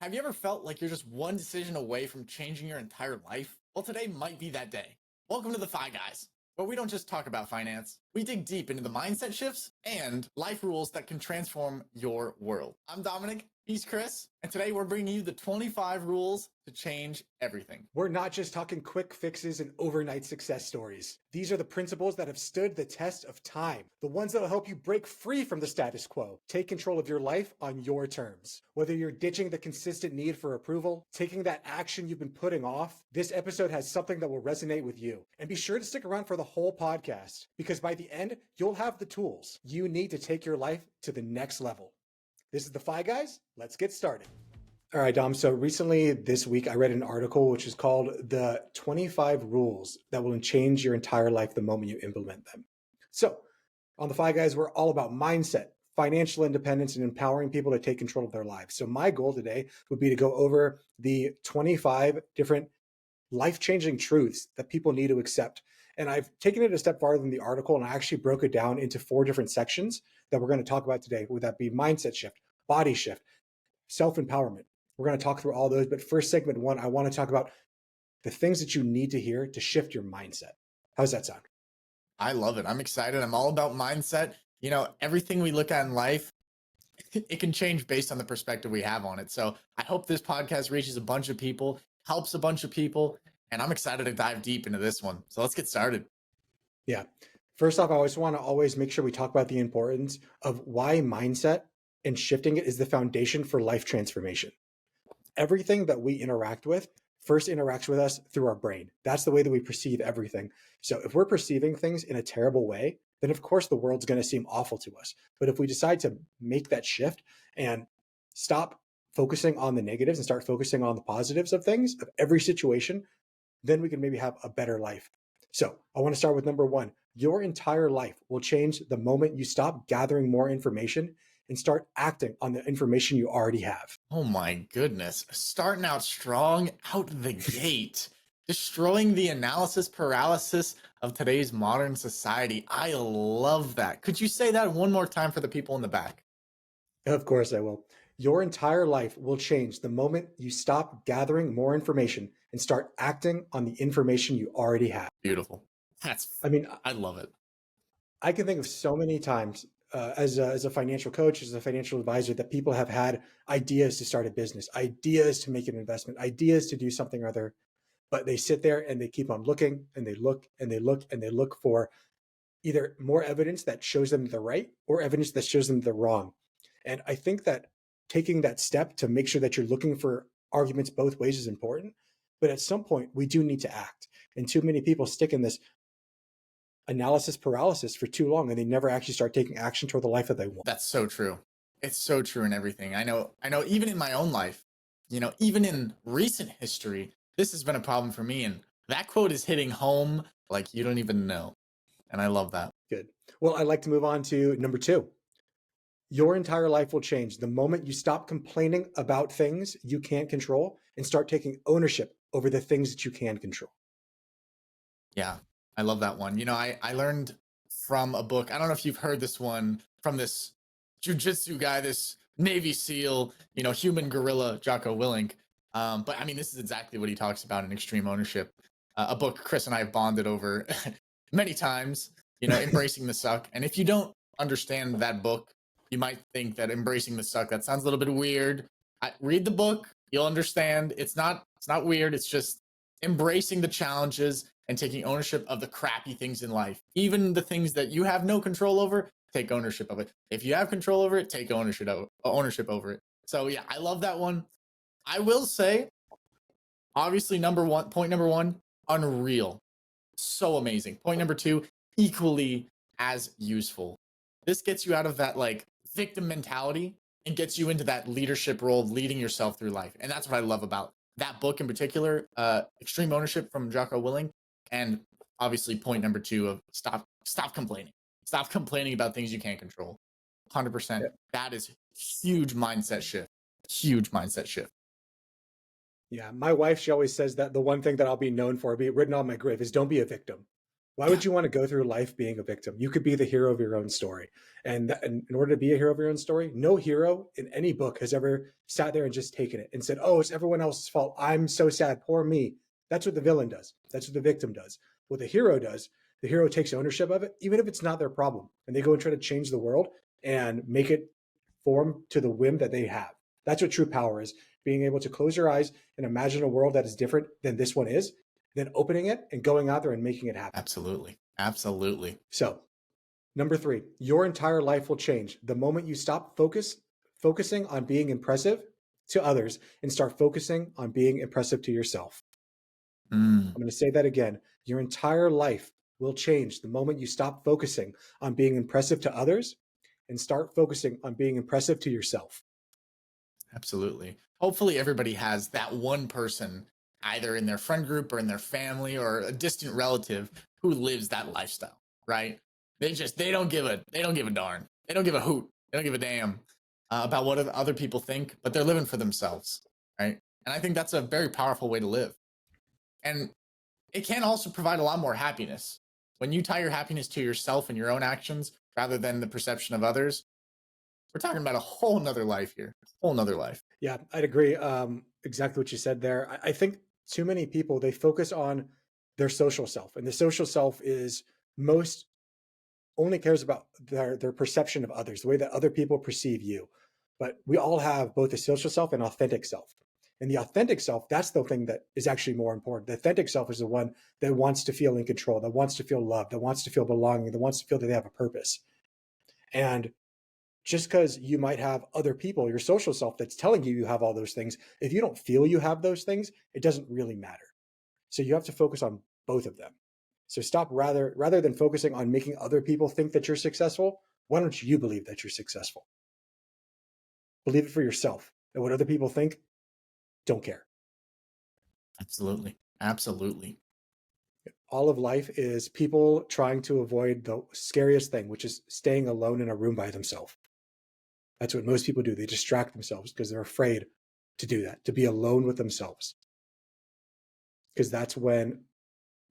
Have you ever felt like you're just one decision away from changing your entire life? Well, today might be that day. Welcome to the Fi Guys, where we don't just talk about finance, we dig deep into the mindset shifts and life rules that can transform your world. I'm Dominic, he's Chris, and today we're bringing you the 25 rules to change everything. We're not just talking quick fixes and overnight success stories. These are the principles that have stood the test of time, the ones that will help you break free from the status quo, take control of your life on your terms. Whether you're ditching the consistent need for approval, taking that action you've been putting off, this episode has something that will resonate with you. And be sure to stick around for the whole podcast, because by the end, you'll have the tools you need to take your life to the next level. This is the Fi Guys. Let's get started. All right, Dom. So recently this week, I read an article which is called The 25 Rules That Will Change Your Entire Life the Moment You Implement Them. So on the Fi Guys, we're all about mindset, financial independence, and empowering people to take control of their lives. So my goal today would be to go over the 25 different life-changing truths that people need to accept. And I've taken it a step farther than the article, and I actually broke it down into 4 different sections that we're going to talk about today. Would that be mindset shift, body shift, self-empowerment? We're going to talk through all those, but first, segment 1, I want to talk about the things that you need to hear to shift your mindset. How's that sound? I love it. I'm excited. I'm all about mindset. You know, everything we look at in life, it can change based on the perspective we have on it. So I hope this podcast reaches a bunch of people, helps a bunch of people, and I'm excited to dive deep into this one. So let's get started. Yeah. First off, I always want to always make sure we talk about the importance of why mindset and shifting it is the foundation for life transformation. Everything that we interact with first interacts with us through our brain. That's the way that we perceive everything. So if we're perceiving things in a terrible way, then of course the world's going to seem awful to us. But if we decide to make that shift and stop focusing on the negatives and start focusing on the positives of things, of every situation, then we can maybe have a better life. So I want to start with number 1. Your entire life will change the moment you stop gathering more information and start acting on the information you already have. Oh my goodness. Starting out strong out the gate, destroying the analysis paralysis of today's modern society. I love that. Could you say that one more time for the people in the back? Of course I will. Your entire life will change the moment you stop gathering more information and start acting on the information you already have. Beautiful. I love it. I can think of so many times as a financial coach, as a financial advisor, that people have had ideas to start a business, ideas to make an investment, ideas to do something or other, but they sit there and they keep on looking and they look and they look and they look for either more evidence that shows them they're right or evidence that shows them they're wrong. And I think that taking that step to make sure that you're looking for arguments both ways is important. But at some point, we do need to act. And too many people stick in this analysis paralysis for too long, and they never actually start taking action toward the life that they want. That's so true. It's so true in everything. I know even in my own life, even in recent history, this has been a problem for me. And that quote is hitting home like you don't even know. And I love that. Good. Well, I'd like to move on to number 2. Your entire life will change the moment you stop complaining about things you can't control and start taking ownership over the things that you can control. Yeah, I love that one. I learned from a book. I don't know if you've heard this one from this jujitsu guy, this Navy SEAL, human gorilla, Jocko Willink. But I mean, this is exactly what he talks about in Extreme Ownership, a book Chris and I have bonded over many times, Embracing the Suck. And if you don't understand that book, you might think that embracing the suck, that sounds a little bit weird. Read the book, you'll understand. It's not weird. It's just embracing the challenges and taking ownership of the crappy things in life. Even the things that you have no control over, take ownership of it. If you have control over it, take ownership over it. So yeah, I love that one. I will say, obviously, point number 1, unreal. So amazing. Point number 2, equally as useful. This gets you out of that victim mentality and gets you into that leadership role, leading yourself through life. And that's what I love about that book in particular, Extreme Ownership from Jocko Willink. And obviously point number 2 of stop complaining. Stop complaining about things you can't control. 100%. Yep. That is huge mindset shift. Huge mindset shift. Yeah, my wife, she always says that the one thing that I'll be known for, be written on my grave, is don't be a victim. Why Yeah, would you want to go through life being a victim? You could be the hero of your own story. And in order to be a hero of your own story, no hero in any book has ever sat there and just taken it and said, oh, it's everyone else's fault. I'm so sad. Poor me. That's what the villain does. That's what the victim does. What the hero does, the hero takes ownership of it, even if it's not their problem. And they go and try to change the world and make it form to the whim that they have. That's what true power is, being able to close your eyes and imagine a world that is different than this one is, then opening it and going out there and making it happen. absolutely. Absolutely. So, number 3, your entire life will change the moment you stop focusing on being impressive to others and start focusing on being impressive to yourself. Mm, I'm going to say that again. Your entire life will change the moment you stop focusing on being impressive to others and start focusing on being impressive to yourself. absolutely. Hopefully, everybody has that one person, either in their friend group or in their family or a distant relative, who lives that lifestyle, right? They don't give a darn. They don't give a hoot. They don't give a damn about what other people think, but they're living for themselves, right? And I think that's a very powerful way to live. And it can also provide a lot more happiness. When you tie your happiness to yourself and your own actions rather than the perception of others, we're talking about a whole nother life here, a whole nother life. Yeah, I'd agree. Exactly what you said there. I think too many people, they focus on their social self, and the social self is most only cares about their perception of others, the way that other people perceive you. But we all have both a social self and authentic self. And the authentic self, that's the thing that is actually more important. The authentic self is the one that wants to feel in control, that wants to feel loved, that wants to feel belonging, that wants to feel that they have a purpose. And just because you might have other people, your social self, that's telling you you have all those things, if you don't feel you have those things, it doesn't really matter. So you have to focus on both of them. So stop rather than focusing on making other people think that you're successful, why don't you believe that you're successful? Believe it for yourself. And what other people think, don't care. Absolutely. Absolutely. All of life is people trying to avoid the scariest thing, which is staying alone in a room by themselves. That's what most people do. They distract themselves because they're afraid to do that, to be alone with themselves. Because that's when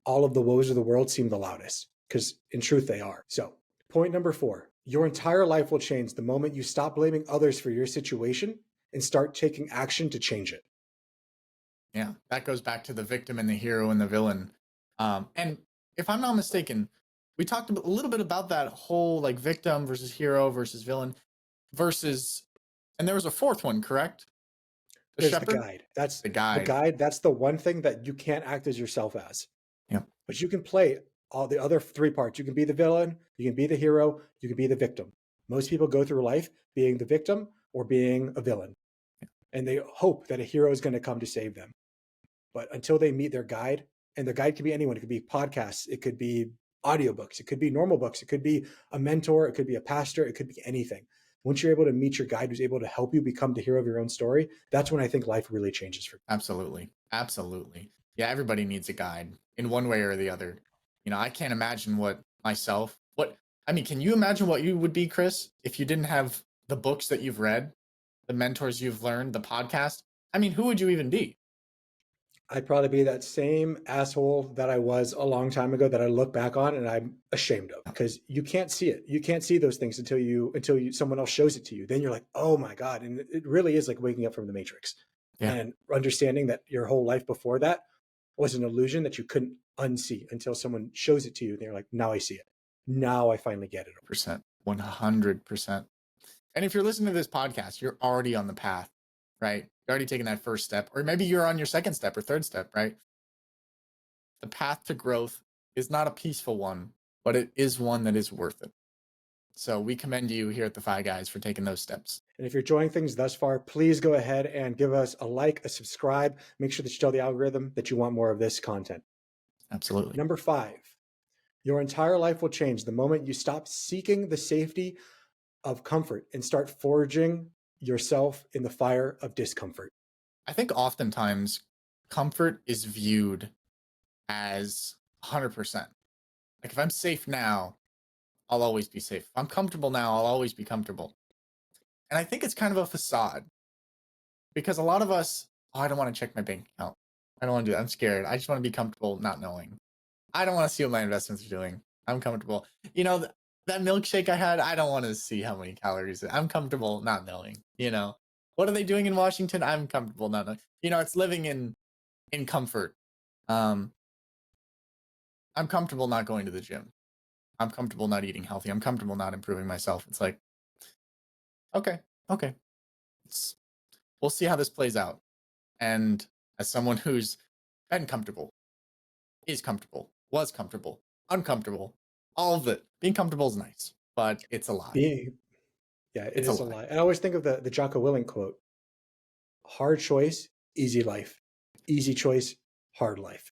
all of the woes of the world seem the loudest, because in truth they are. So, point number 4, your entire life will change the moment you stop blaming others for your situation and start taking action to change it. Yeah. That goes back to the victim and the hero and the villain. And if I'm not mistaken, we talked a little bit about that whole like victim versus hero versus villain versus, and there was a fourth one, correct? The There's the shepherd, guide. That's the the guide. guide. That's the one thing that you can't act as yourself as. Yeah. But you can play all the other 3 parts. You can be the villain, you can be the hero, you can be the victim. Most people go through life being the victim or being a villain, and they hope that a hero is going to come to save them. But until they meet their guide, and the guide could be anyone, it could be podcasts, it could be audiobooks, it could be normal books, it could be a mentor, it could be a pastor, it could be anything. Once you're able to meet your guide who's able to help you become the hero of your own story, that's when I think life really changes for you. Absolutely. Absolutely. Yeah, everybody needs a guide in one way or the other. You know, I can't imagine I mean, can you imagine what you would be, Chris, if you didn't have the books that you've read, the mentors you've learned, the podcast? I mean, who would you even be? I'd probably be that same asshole that I was a long time ago that I look back on and I'm ashamed of, because you can't see it. You can't see those things until someone else shows it to you. Then you're like, oh my God. And it really is like waking up from the matrix Yeah, and understanding that your whole life before that was an illusion that you couldn't unsee until someone shows it to you. And you're like, now I see it. Now I finally get it. 100%. And if you're listening to this podcast, you're already on the path, right? You're already taking that first step, or maybe you're on your second step or third step, right? The path to growth is not a peaceful one, but it is one that is worth it. So we commend you here at the Five Guys for taking those steps. And if you're enjoying things thus far, please go ahead and give us a like, a subscribe. Make sure that you tell the algorithm that you want more of this content. Absolutely. Number 5, your entire life will change the moment you stop seeking the safety of comfort and start forging yourself in the fire of discomfort. I think oftentimes comfort is viewed as 100%. Like if I'm safe now, I'll always be safe. If I'm comfortable now, I'll always be comfortable. And I think it's kind of a facade because a lot of us, oh, I don't want to check my bank account. I don't want to do that. I'm scared. I just want to be comfortable not knowing. I don't want to see what my investments are doing. I'm comfortable. You know, that milkshake I had, I don't want to see how many calories. I'm comfortable not knowing, you know. What are they doing in Washington? I'm comfortable not knowing. You know, it's living in comfort. Um, I'm comfortable not going to the gym. I'm comfortable not eating healthy. I'm comfortable not improving myself. It's like, okay, okay. It's, we'll see how this plays out. And as someone who's been comfortable, is comfortable, was comfortable, uncomfortable, all of it. Being comfortable is nice, but it's a lie. Being, yeah, it It's a is a lie. lie. And I always think of the Jocko Willink quote: hard choice, easy life. Easy choice, hard life.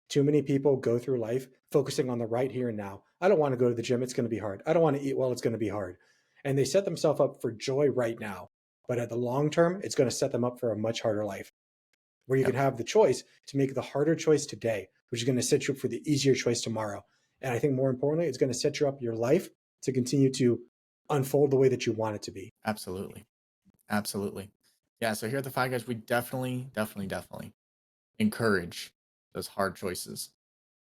Too many people go through life focusing on the right here and now. I don't want to go to the gym. It's going to be hard. I don't want to eat well. It's going to be hard. And they set themselves up for joy right now. But at the long term, it's going to set them up for a much harder life where you can Yep, have the choice to make the harder choice today, which is going to set you up for the easier choice tomorrow. And I think more importantly, it's going to set you up your life to continue to unfold the way that you want it to be. absolutely. Absolutely. Yeah, so here at the Five Guys, we definitely encourage those hard choices,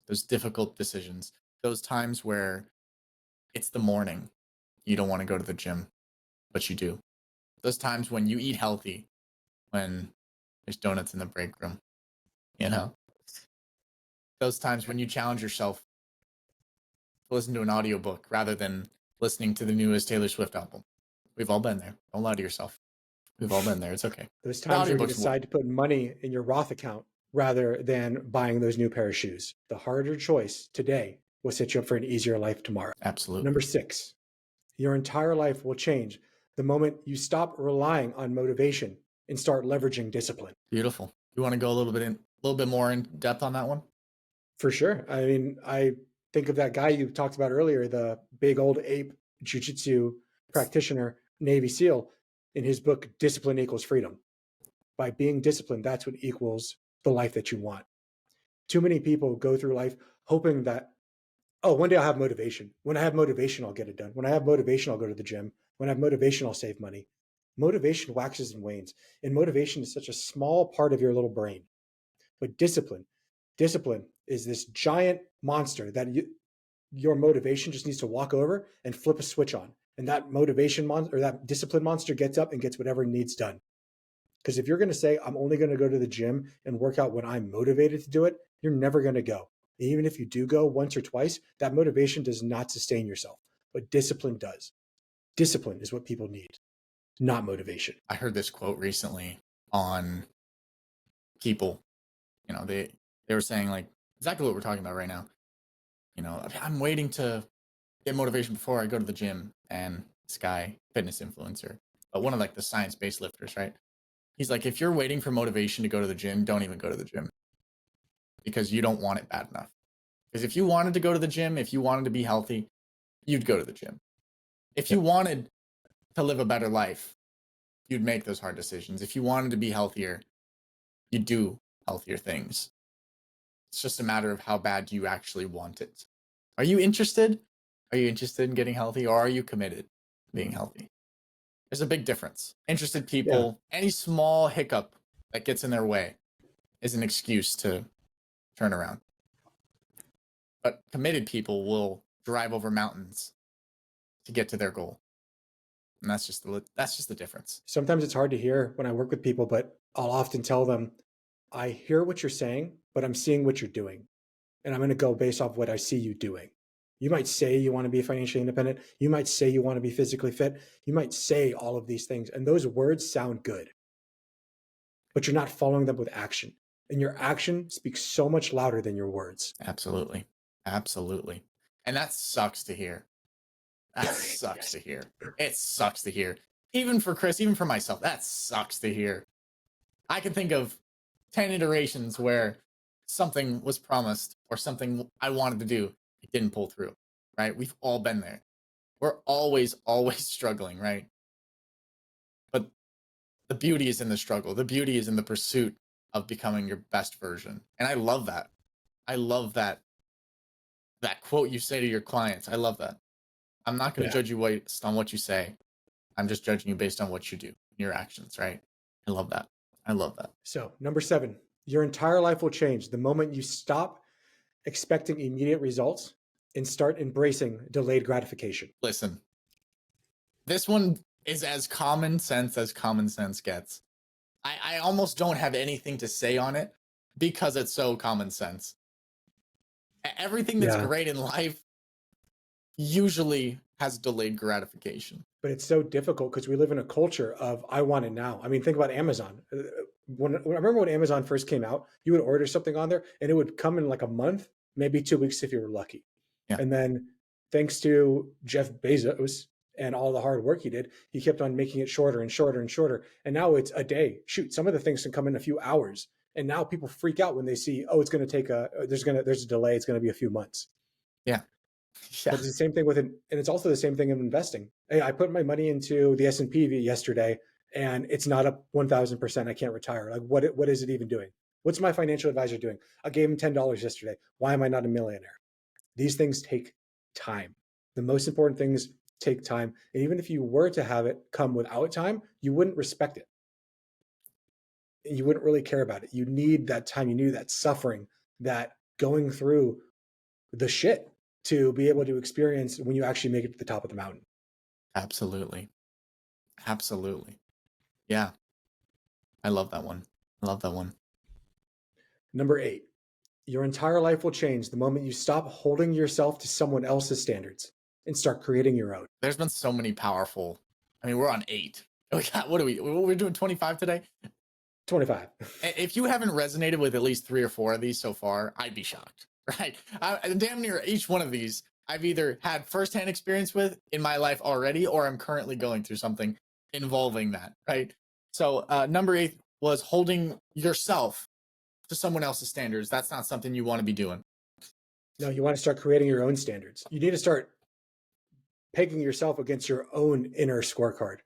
those difficult decisions, those times where it's the morning, you don't want to go to the gym, but you do. Those times when you eat healthy, when there's donuts in the break room, you know? Those times when you challenge yourself to listen to an audiobook rather than listening to the newest Taylor Swift album. We've all been there. Don't lie to yourself. We've all been there. It's okay. Those The times where you audiobooks decide to put money in your Roth account rather than buying those new pair of shoes. The harder choice today will set you up for an easier life tomorrow. absolutely Number 6, your entire life will change the moment you stop relying on motivation and start leveraging discipline. beautiful. You want to go a little bit more in depth on that one? For sure. I mean, I think of that guy you talked about earlier, the big old ape jujitsu practitioner, Navy SEAL, in his book, Discipline Equals Freedom. By being disciplined, that's what equals the life that you want. Too many people go through life hoping that, oh, one day I'll have motivation. When I have motivation, I'll get it done. When I have motivation, I'll go to the gym. When I have motivation, I'll save money. Motivation waxes and wanes. And motivation is such a small part of your little brain. But discipline is this giant monster that your motivation just needs to walk over and flip a switch on. And that motivation monster or that discipline monster gets up and gets whatever needs done. Because if you're going to say, I'm only going to go to the gym and work out when I'm motivated to do it, you're never going to go. Even if you do go once or twice, that motivation does not sustain yourself, but discipline does. Discipline is what people need, not motivation. I heard this quote recently on people. You know, they were saying like exactly what we're talking about right now. You know, I'm waiting to get motivation before I go to the gym. And this guy, fitness influencer, but one of like the science-based lifters, right? He's like, if you're waiting for motivation to go to the gym, don't even go to the gym because you don't want it bad enough. Because if you wanted to go to the gym, if you wanted to be healthy, you'd go to the gym. If you wanted to live a better life, you'd make those hard decisions. If you wanted to be healthier, you'd do healthier things. It's just a matter of how bad you actually want it. Are you interested? Are you interested in getting healthy, or are you committed to being healthy? There's a big difference. Interested Yeah. people, any small hiccup that gets in their way is an excuse to turn around. But committed people will drive over mountains to get to their goal. And that's just the difference. Sometimes it's hard to hear when I work with people, but I'll often tell them, I hear what you're saying, but I'm seeing what you're doing. And I'm going to go based off what I see you doing. You might say you want to be financially independent. You might say you want to be physically fit. You might say all of these things, and those words sound good, but you're not following them with action. And your action speaks so much louder than your words. Absolutely. Absolutely. And that sucks to hear. That sucks to hear. It sucks to hear. Even for Chris, even for myself, that sucks to hear. I can think of 10 iterations where something was promised or something I wanted to do, it didn't pull through, right? We've all been there. We're always struggling, right? But the beauty is in the struggle. The beauty is in the pursuit of becoming your best version. And I love that. I love that quote you say to your clients. I love that. I'm not going to Yeah. judge you based on what you say. I'm just judging you based on what you do, your actions, right? I love that. I love that. So, number 7, your entire life will change the moment you stop expecting immediate results, and start embracing delayed gratification. Listen, this one is as common sense gets. I almost don't have anything to say on it because it's so common sense. Everything that's Yeah. great in life usually has delayed gratification. But it's so difficult because we live in a culture of I want it now. I mean, think about Amazon. I remember when Amazon first came out, you would order something on there and it would come in like a month, maybe 2 weeks if you were lucky. Yeah. And then thanks to Jeff Bezos and all the hard work he did, he kept on making it shorter and shorter and shorter. And now it's a day. Shoot, some of the things can come in a few hours. And now people freak out when they see, oh, it's going to take there's a delay. It's going to be a few months. Yeah. Yeah. But it's the same thing with it, and it's also the same thing in investing. Hey, I put my money into the S&P yesterday, and it's not up 1,000%. I can't retire. Like, what is it even doing? What's my financial advisor doing? I gave him $10 yesterday. Why am I not a millionaire? These things take time. The most important things take time, and even if you were to have it come without time, you wouldn't respect it. You wouldn't really care about it. You need that time. You need that suffering, that going through the shit to be able to experience when you actually make it to the top of the mountain. Absolutely. Absolutely. Yeah. I love that one. I love that one. Number 8, your entire life will change the moment you stop holding yourself to someone else's standards and start creating your own. There's been so many powerful. I mean, we're on 8. We got, we're doing 25 today? 25. If you haven't resonated with at least 3 or 4 of these so far, I'd be shocked, right? Damn near each one of these, I've either had firsthand experience with in my life already, or I'm currently going through something involving that, right? So number 8 was holding yourself to someone else's standards. That's not something you want to be doing. No, you want to start creating your own standards. You need to start pegging yourself against your own inner scorecard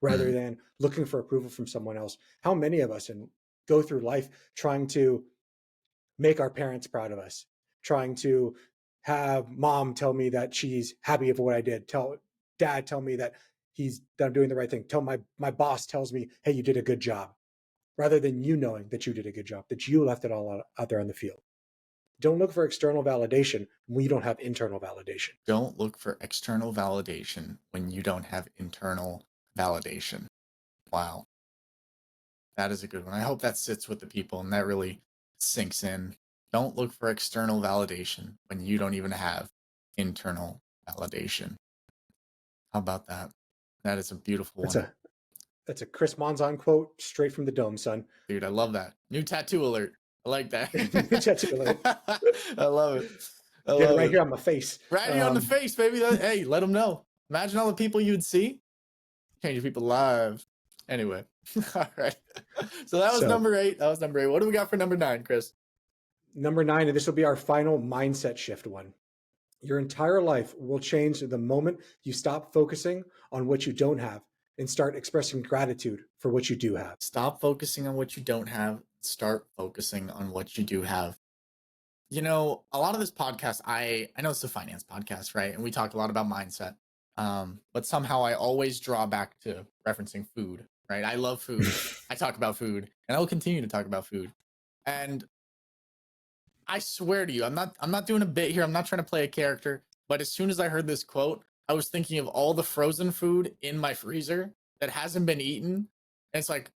rather than looking for approval from someone else. How many of us go through life trying to make our parents proud of us, trying to have mom tell me that she's happy with what I did, tell dad tell me that I'm doing the right thing, tell my boss tells me, hey, you did a good job, rather than you knowing that you did a good job, that you left it all out there on the field. Don't look for external validation when you don't have internal validation. Don't look for external validation when you don't have internal validation. Wow. That is a good one. I hope that sits with the people and that really sinks in. Don't look for external validation when you don't even have internal validation. How about that? That is a beautiful one. That's a Chris Monzon quote straight from the dome, son. Dude, I love that. New tattoo alert. I like that. New tattoo alert. I love it. Get it right here on my face. Right here on the face, baby. Hey, let them know. Imagine all the people you'd see. Change people's lives. Anyway. All right. So that was number 8. That was number 8. What do we got for number 9, Chris? Number 9, and this will be our final mindset shift one. Your entire life will change the moment you stop focusing on what you don't have and start expressing gratitude for what you do have. Stop focusing on what you don't have. Start focusing on what you do have. You know, a lot of this podcast, I know it's a finance podcast, right? And we talk a lot about mindset. But somehow I always draw back to referencing food, right? I love food. I talk about food, and I will continue to talk about food. And I swear to you, I'm not doing a bit here. I'm not trying to play a character. But as soon as I heard this quote, I was thinking of all the frozen food in my freezer that hasn't been eaten. And it's like,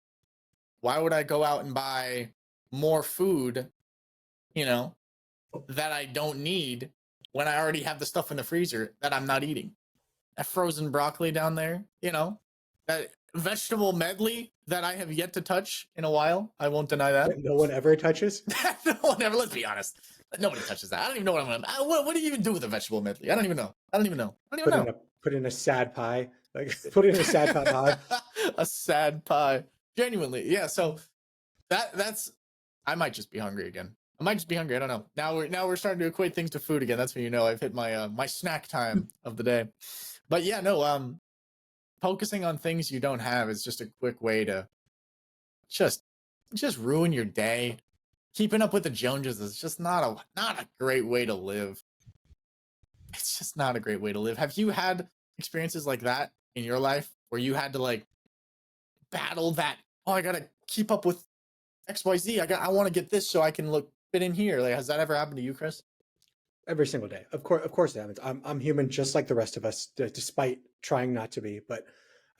why would I go out and buy more food, you know, that I don't need when I already have the stuff in the freezer that I'm not eating? That frozen broccoli down there, you know, that vegetable medley that I have yet to touch in a while. I won't deny that. No one ever touches? No one ever, let's be honest. Nobody touches that. I don't even know what I'm gonna, what do you even do with a vegetable medley? I don't even know. Put in a sad pie. Like put it in a sad pie. A sad pie. Genuinely. Yeah, so that's I might just be hungry again. I might just be hungry. I don't know. Now we're starting to equate things to food again. That's when you know I've hit my my snack time of the day. But yeah, no, focusing on things you don't have is just a quick way to just ruin your day. Keeping up with the Joneses is just not a great way to live. It's just not a great way to live. Have you had experiences like that in your life where you had to like battle that, oh, I gotta keep up with XYZ. I want to get this so I can fit in here. Like, has that ever happened to you, Chris? Every single day. Of course it happens. I'm human just like the rest of us, despite trying not to be. But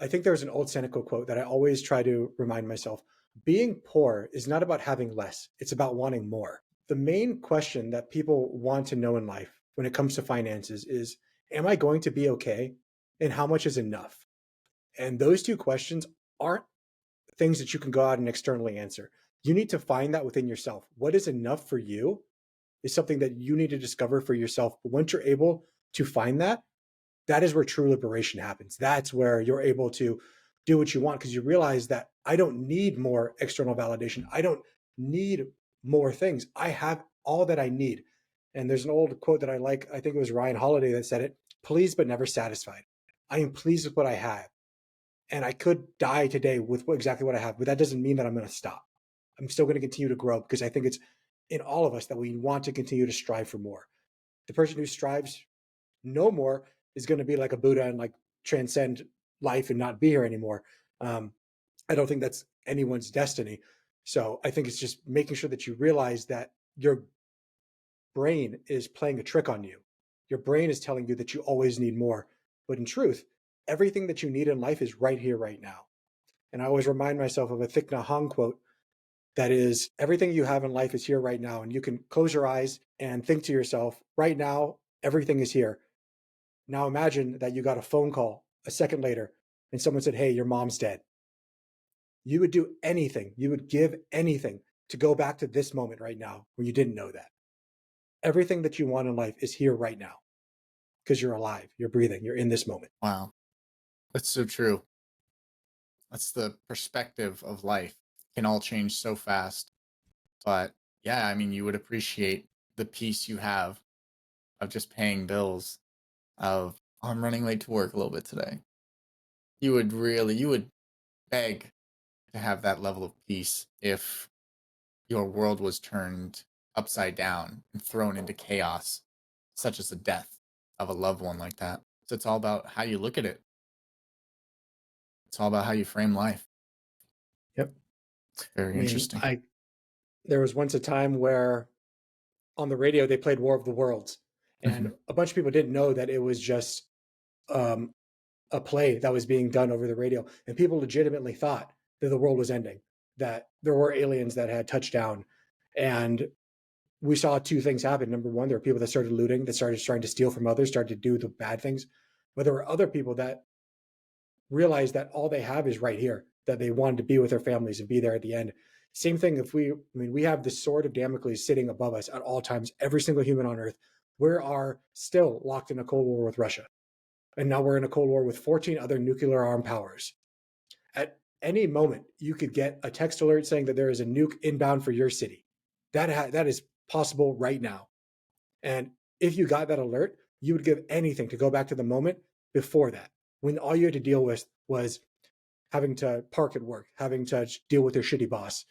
I think there's an old cynical quote that I always try to remind myself. Being poor is not about having less. It's about wanting more. The main question that people want to know in life when it comes to finances is, am I going to be okay? And how much is enough? And those two questions aren't things that you can go out and externally answer. You need to find that within yourself. What is enough for you is something that you need to discover for yourself. But once you're able to find that, that is where true liberation happens. That's where you're able to do what you want because you realize that I don't need more external validation. I don't need more things. I have all that I need. And there's an old quote that I like. I think it was Ryan Holiday that said it, pleased but never satisfied. I am pleased with what I have. And I could die today with exactly what I have, but that doesn't mean that I'm going to stop. I'm still going to continue to grow because I think it's in all of us that we want to continue to strive for more. The person who strives no more is going to be like a Buddha and like transcend life and not be here anymore. I don't think that's anyone's destiny. So I think it's just making sure that you realize that your brain is playing a trick on you. Your brain is telling you that you always need more. But in truth, everything that you need in life is right here, right now. And I always remind myself of a Thich Nhat Hanh quote that is, everything you have in life is here right now. And you can close your eyes and think to yourself, right now, everything is here. Now imagine that you got a phone call a second later and someone said, hey, your mom's dead. You would do anything, you would give anything to go back to this moment right now where you didn't know that. Everything that you want in life is here right now because you're alive, you're breathing, you're in this moment. Wow. That's so true. That's the perspective of life. It can all change so fast. But yeah, I mean, you would appreciate the peace you have of just paying bills, of, "Oh, I'm running late to work a little bit today." You would beg to have that level of peace if your world was turned upside down and thrown into chaos, such as the death of a loved one like that. So it's all about how you look at it. It's all about how you frame life. Yep. It's very I mean, interesting. I there was once a time where on the radio they played War of the Worlds, and Mhm. a bunch of people didn't know that it was just um, a play that was being done over the radio, and people legitimately thought that the world was ending, that there were aliens that had touched down, and we saw two things happen. Number one, there were people that started looting, that started trying to steal from others, started to do the bad things, but there were other people that realized that all they have is right here, that they wanted to be with their families and be there at the end. Same thing if we have the sword of Damocles sitting above us at all times, every single human on earth. We are still locked in a Cold War with Russia. And now we're in a Cold War with 14 other nuclear armed powers. At any moment, you could get a text alert saying that there is a nuke inbound for your city. That is possible right now. And if you got that alert, you would give anything to go back to the moment before that, when all you had to deal with was having to park at work, having to deal with your shitty boss.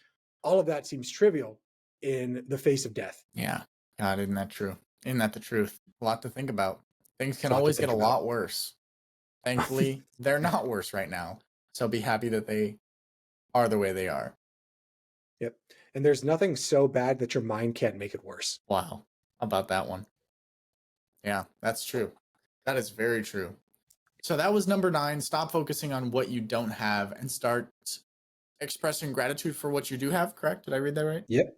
All of that seems trivial in the face of death. Yeah. God, isn't that true? Isn't that the truth? A lot to think about. Things It's can a lot to always get think a about. lot worse. Thankfully, they're not worse right now. So be happy that they are the way they are. Yep. And there's nothing so bad that your mind can't make it worse. Wow. How about that one? Yeah, that's true. That is very true. So that was number 9. Stop focusing on what you don't have and start expressing gratitude for what you do have, correct? Did I read that right? Yep.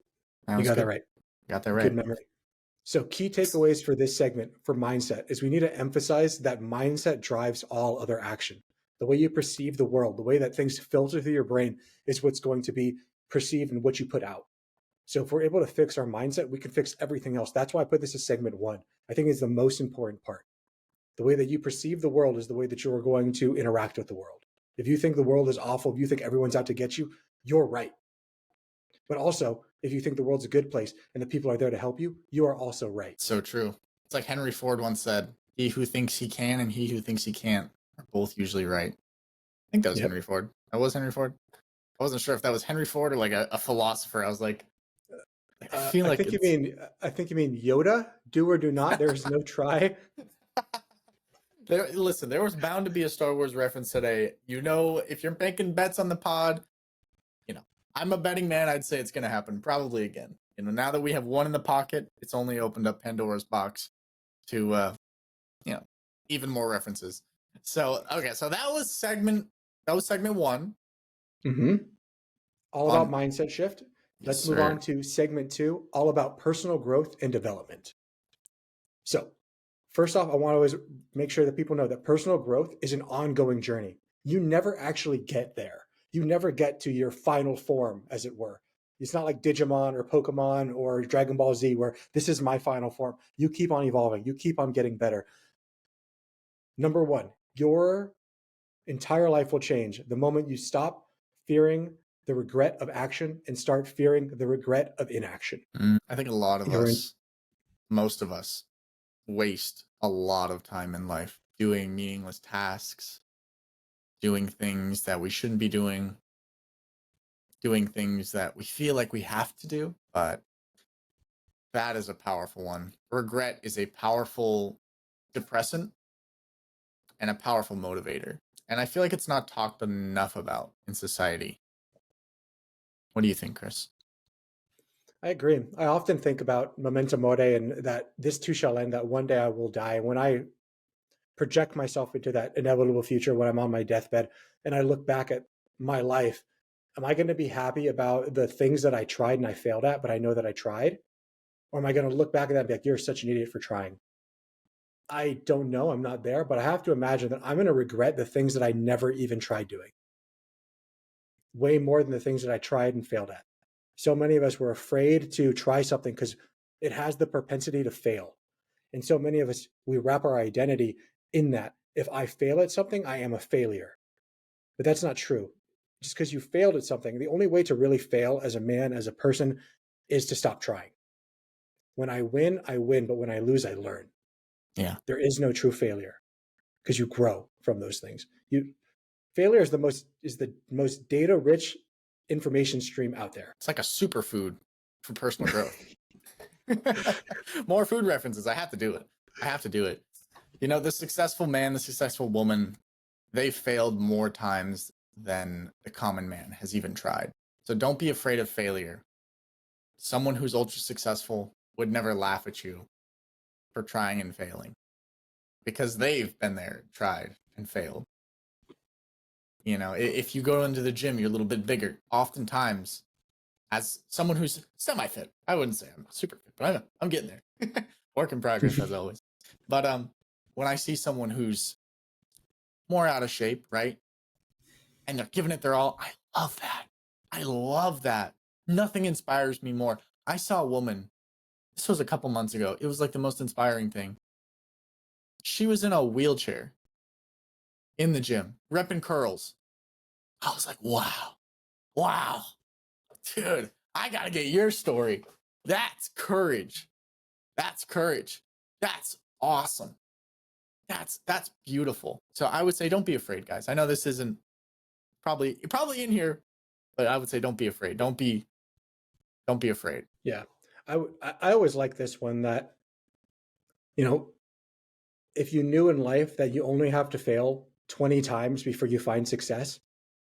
That You was got that good. right. Got that Good right. memory. So, key takeaways for this segment for mindset is we need to emphasize that mindset drives all other action. The way you perceive the world, the way that things filter through your brain is what's going to be perceived and what you put out. So, if we're able to fix our mindset, we can fix everything else. That's why I put this as segment 1. I think it's the most important part. The way that you perceive the world is the way that you are going to interact with the world. If you think the world is awful, if you think everyone's out to get you, you're right. But also, if you think the world's a good place and the people are there to help you, you are also right. So true. It's like Henry Ford once said, he who thinks he can and he who thinks he can't are both usually right. I think that was Yep. Henry Ford. That was Henry Ford. I wasn't sure if that was Henry Ford or like a philosopher. I was like I feel I like think you it's mean Yoda. Do or do not. There is no try. listen, there was bound to be a Star Wars reference today. You know, if you're making bets on the pod, you know, I'm a betting man. I'd say it's going to happen probably again. You know, now that we have one in the pocket, it's only opened up Pandora's box to, you know, even more references. So, okay. So that was segment one Mm-hmm. All about on, mindset shift. yes, Let's move on sir. to segment 2, all about personal growth and development. So, first off, I want to always make sure that people know that personal growth is an ongoing journey. You never actually get there. You never get to your final form, as it were. It's not like Digimon or Pokemon or Dragon Ball Z, where this is my final form. You keep on evolving, you keep on getting better. Number one, your entire life will change the moment you stop fearing the regret of action and start fearing the regret of inaction. I think a lot of You're in, us, most of us, waste a lot of time in life doing meaningless tasks, doing things that we shouldn't be doing things that we feel like we have to do, but that is a powerful one. Regret is a powerful depressant and a powerful motivator. And I feel like it's not talked enough about in society. What do you think, Chris? I agree. I often think about memento mori and that this too shall end, that one day I will die. And when I project myself into that inevitable future when I'm on my deathbed and I look back at my life, am I going to be happy about the things that I tried and I failed at, but I know that I tried? Or am I going to look back at that and be like, you're such an idiot for trying? I don't know. I'm not there, but I have to imagine that I'm going to regret the things that I never even tried doing way more than the things that I tried and failed at. So many of us were afraid to try something because it has the propensity to fail. And so many of us, we wrap our identity in that. If I fail at something, I am a failure. But that's not true. Just because you failed at something, the only way to really fail as a man, as a person, is to stop trying. When I win, but when I lose, I learn. Yeah. There is no true failure because you grow from those things. Failure is the most data rich information stream out there. It's like a superfood for personal growth. More food references. I have to do it. I have to do it. You know, the successful man, the successful woman, they failed more times than the common man has even tried. So don't be afraid of failure. Someone who's ultra successful would never laugh at you for trying and failing because they've been there, tried and failed. You know, if you go into the gym, you're a little bit bigger. Oftentimes, as someone who's semi-fit, I wouldn't say I'm super fit, but I'm getting there. Work in progress as always. But when I see someone who's more out of shape, right, and they're giving it their all, I love that. I love that. Nothing inspires me more. I saw a woman. This was a couple months ago. It was like the most inspiring thing. She was in a wheelchair in the gym, repping curls. I was like, wow, wow, dude, I gotta get your story. That's courage. That's courage. That's awesome. That's beautiful. So I would say don't be afraid, guys. I know this isn't probably in here, but I would say don't be afraid. Don't be afraid. Yeah. I always like this one that, you know, if you knew in life that you only have to fail 20 times before you find success,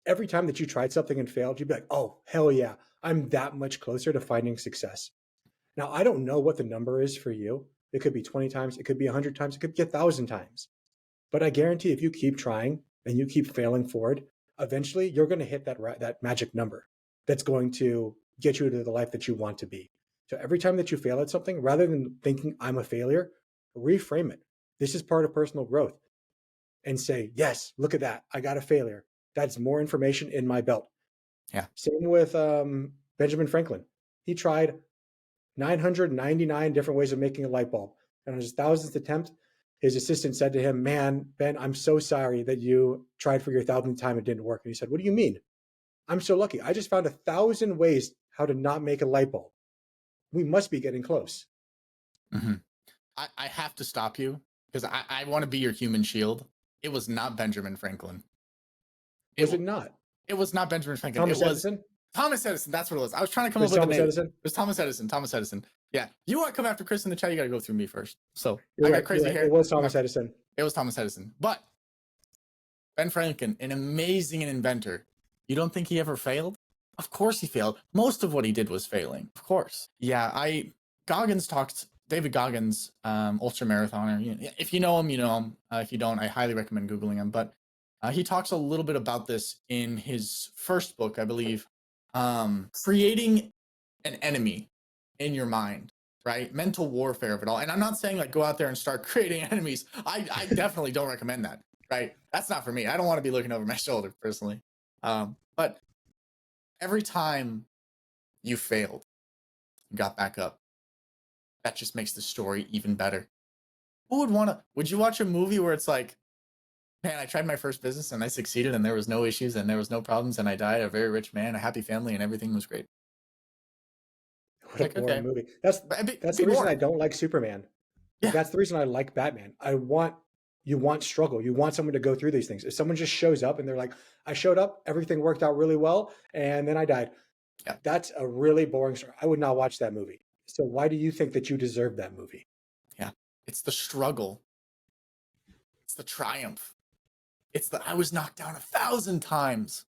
every time that you tried something and failed, you'd be like, oh, hell yeah, I'm that much closer to finding success. Now, I don't know what the number is for you. It could be 20 times, it could be 100 times, it could be 1,000 times. But I guarantee if you keep trying and you keep failing forward, eventually you're going to hit that magic number that's going to get you to the life that you want to be. So every time that you fail at something, rather than thinking I'm a failure, reframe it. This is part of personal growth and say, yes, look at that. I got a failure. That's more information in my belt. Yeah. Same with Benjamin Franklin. He tried 999 different ways of making a light bulb. And on his thousandth attempt, his assistant said to him, man, Ben, I'm so sorry that you tried for your thousandth time. It didn't work. And he said, what do you mean? I'm so lucky. I just found 1,000 ways how to not make a light bulb. We must be getting close. Mm-hmm. I have to stop you because I want to be your human shield. It was not Benjamin Franklin. Was it not? It was not Benjamin Franklin. Thomas It was Edison? Thomas Edison. That's what it was. I was trying to come up Was with a Thomas name. Edison? It was Thomas Edison. Thomas Edison. Yeah. You want to come after Chris in the chat? You got to go through me first. So You're I right. got crazy hair. It was Thomas Edison. It was Thomas Edison. But Ben Franklin, an amazing inventor. You don't think he ever failed? Of course he failed. Most of what he did was failing. Of course. Yeah, Goggins talked David Goggins, ultra marathoner. If you know him, you know him. If you don't, I highly recommend Googling him. But he talks a little bit about this in his first book, I believe. Creating an enemy in your mind, right? Mental warfare of it all. And I'm not saying like go out there and start creating enemies. I definitely don't recommend that, right? That's not for me. I don't want to be looking over my shoulder personally. But every time you failed, you got back up. That just makes the story even better. Who would want to? Would you watch a movie where it's like, man, I tried my first business and I succeeded and there was no issues and there was no problems and I died a very rich man, a happy family, and everything was great. What a Like, boring okay, movie. it'd That's be the reason I boring. don't like Superman. Like Yeah, that's the reason I like Batman. You want struggle. You want someone to go through these things. If someone just shows up and they're like, I showed up, everything worked out really well, and then I died. yeah, That's a really boring story. I would not watch that movie. So why do you think that you deserve that movie? yeah. It's the struggle. It's the triumph. It's the I was knocked down 1,000 times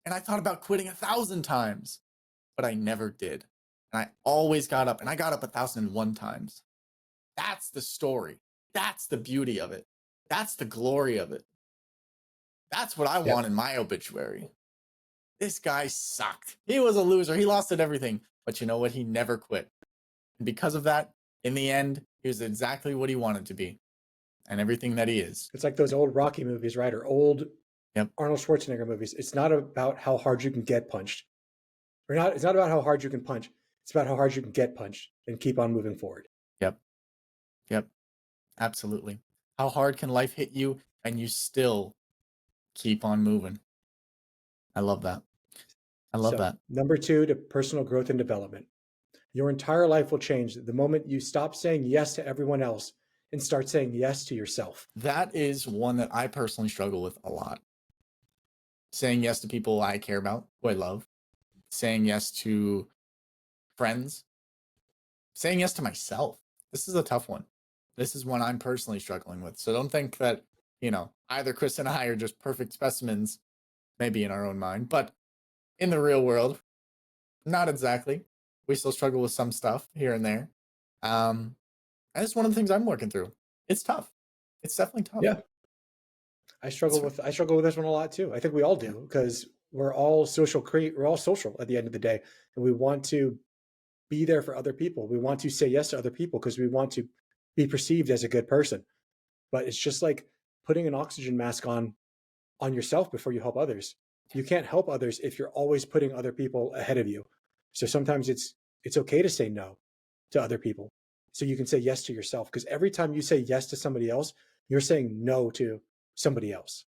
and I thought about quitting 1,000 times, but I never did. And I always got up, and I got up 1,001 times. That's the story. That's the beauty of it. That's the glory of it. That's what I Yep. want in my obituary. This guy sucked. He was a loser. He lost at everything. But you know what? He never quit. And because of that, in the end, he was exactly what he wanted to be and everything that he is. It's like those old Rocky movies, right? Or old Yep. Arnold Schwarzenegger movies. It's not about how hard you can get punched. It's not about how hard you can punch. It's about how hard you can get punched and keep on moving forward. Yep. Yep. Absolutely. How hard can life hit you and you still keep on moving? I love that. I love So, that. number 2 to personal growth and development. Your entire life will change the moment you stop saying yes to everyone else and start saying yes to yourself. That is one that I personally struggle with a lot. Saying yes to people I care about, who I love, saying yes to friends, saying yes to myself. This is a tough one. This is one I'm personally struggling with. So don't think that, either Chris and I are just perfect specimens, maybe in our own mind, but in the real world, not exactly. We still struggle with some stuff here and there. And it's one of the things I'm working through. It's tough. It's definitely tough. Yeah, I struggle It's, with this one a lot too. I think we all yeah, do because we're all we're all social at the end of the day, and we want to be there for other people. We want to say yes to other people because we want to be perceived as a good person. But it's just like putting an oxygen mask on yourself before you help others. You can't help others if you're always putting other people ahead of you. So sometimes it's okay to say no to other people so you can say yes to yourself, because every time you say yes to somebody else, you're saying no to somebody else.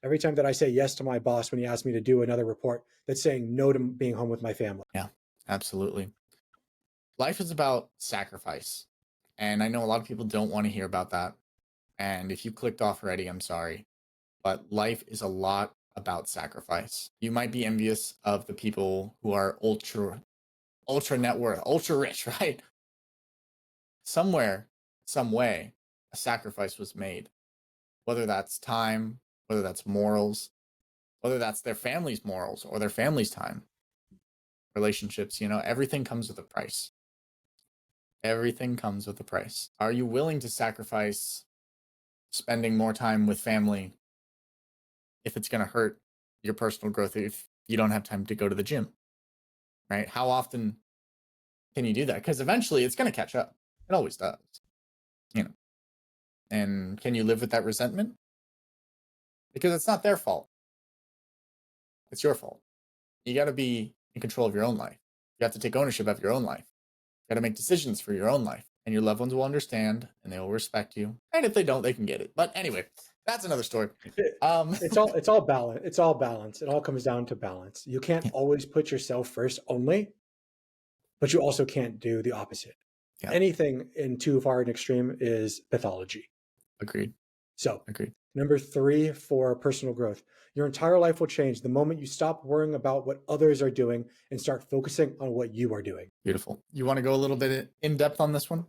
Every time that I say yes to my boss when he asks me to do another report, that's saying no to being home with my family. yeah, absolutely. Life is about sacrifice. And I know a lot of people don't want to hear about that. And if you clicked off already, I'm sorry. But life is a lot about sacrifice. You might be envious of the people who are ultra net worth, ultra rich, right? Somewhere, some way, a sacrifice was made. Whether that's time, whether that's morals, whether that's their family's morals or their family's time, relationships, everything comes with a price. Everything comes with a price. Are you willing to sacrifice spending more time with family if it's going to hurt your personal growth, if you don't have time to go to the gym, right? How often can you do that? Because eventually it's going to catch up. It always does, you know. And can you live with that resentment? Because it's not their fault. It's your fault. You got to be in control of your own life. You have to take ownership of your own life. You got to make decisions for your own life. And your loved ones will understand and they will respect you. And if they don't, they can get it. But anyway, that's another story. It's all balance. It's all balance. It all comes down to balance. You can't Yeah, always put yourself first only, but you also can't do the opposite. yeah, Anything in too far an extreme is pathology. agreed. So, Agreed. number 3 for personal growth. Your entire life will change the moment you stop worrying about what others are doing and start focusing on what you are doing. Beautiful. You want to go a little bit in depth on this one?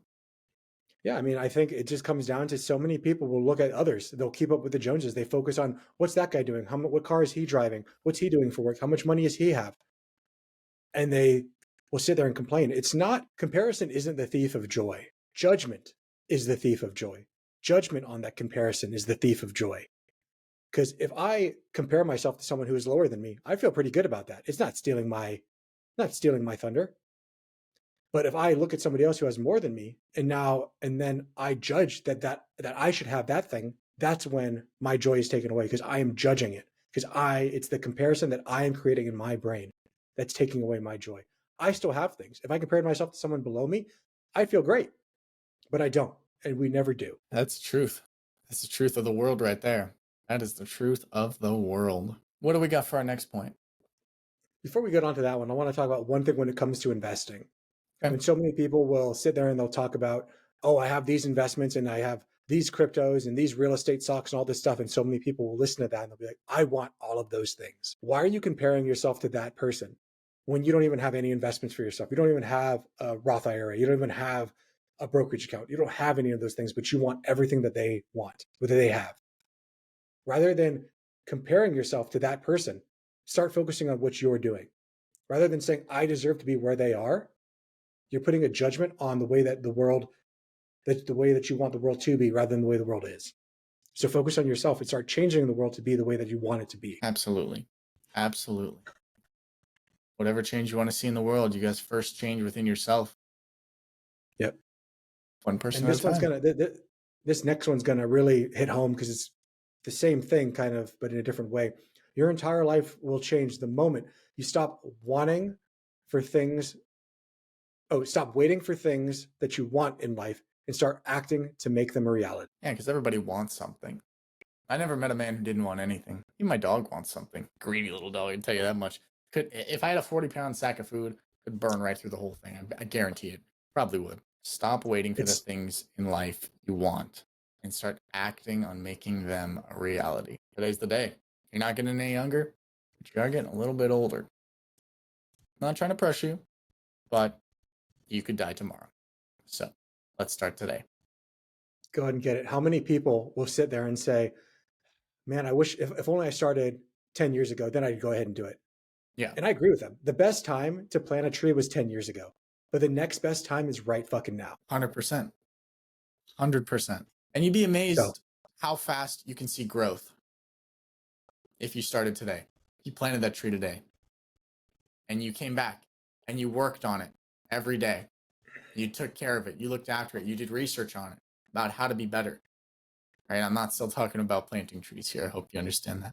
Yeah, I mean, I think it just comes down to so many people will look at others. They'll keep up with the Joneses. They focus on what's that guy doing? What car is he driving? What's he doing for work? How much money does he have? and they will sit there and complain. It's not, comparison isn't the thief of joy. Judgment is the thief of joy. Judgment on that comparison is the thief of joy. Because if I compare myself to someone who is lower than me, I feel pretty good about that. It's not stealing my thunder. But if I look at somebody else who has more than me, and then I judge that I should have that thing, that's when my joy is taken away, because I am judging it. Because it's the comparison that I am creating in my brain that's taking away my joy. I still have things. If I compared myself to someone below me, I feel great, but I don't, and we never do. That's truth. That's the truth of the world right there. That is the truth of the world. What do we got for our next point? Before we get on to that one, I want to talk about one thing when it comes to investing. Okay. When so many people will sit there and they'll talk about, oh, I have these investments and I have these cryptos and these real estate stocks and all this stuff. And so many people will listen to that and they'll be like, I want all of those things. Why are you comparing yourself to that person when you don't even have any investments for yourself? You don't even have a Roth IRA. You don't even have a brokerage account. You don't have any of those things, but you want everything that they want, whether they have. Rather than comparing yourself to that person, start focusing on what you're doing. Rather than saying, I deserve to be where they are, you're putting a judgment on the way that the world, that's the way that you want the world to be, rather than the way the world is. So focus on yourself and start changing the world to be the way that you want it to be. Absolutely. Absolutely. Whatever change you want to see in the world, you guys first change within yourself. Yep. One person And at a time. This next one's gonna really hit home because it's the same thing, kind of, but in a different way. Your entire life will change the moment you stop wanting for things. Stop waiting for things that you want in life and start acting to make them a reality. Yeah, because everybody wants something. I never met a man who didn't want anything. Even my dog wants something. Greedy little dog, I can tell you that much. If I had a 40-pound sack of food, it'd burn right through the whole thing. I guarantee it. Probably would. Stop waiting for the things in life you want and start acting on making them a reality. Today's the day. You're not getting any younger, but you are getting a little bit older. I'm not trying to pressure you, but you could die tomorrow. So let's start today. Go ahead and get it. How many people will sit there and say, man, I wish if only I started 10 years ago, then I'd go ahead and do it. Yeah. And I agree with them. The best time to plant a tree was 10 years ago, but the next best time is right fucking now. 100%. 100%. And you'd be amazed how fast you can see growth if you started today. You planted that tree today and you came back and you worked on it every day. You took care of it. You looked after it. You did research on it about how to be better. Right? I'm not still talking about planting trees here. I hope you understand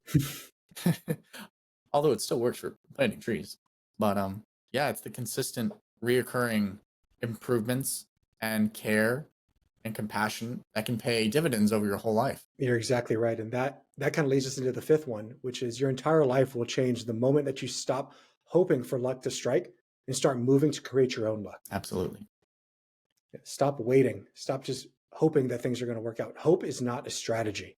that. Although it still works for planting trees. But yeah, it's the consistent, reoccurring improvements and care and compassion that can pay dividends over your whole life. You're exactly right. And that kind of leads us into the fifth one, which is your entire life will change the moment that you stop hoping for luck to strike and start moving to create your own luck. Absolutely. Stop waiting. Stop just hoping that things are going to work out. Hope is not a strategy.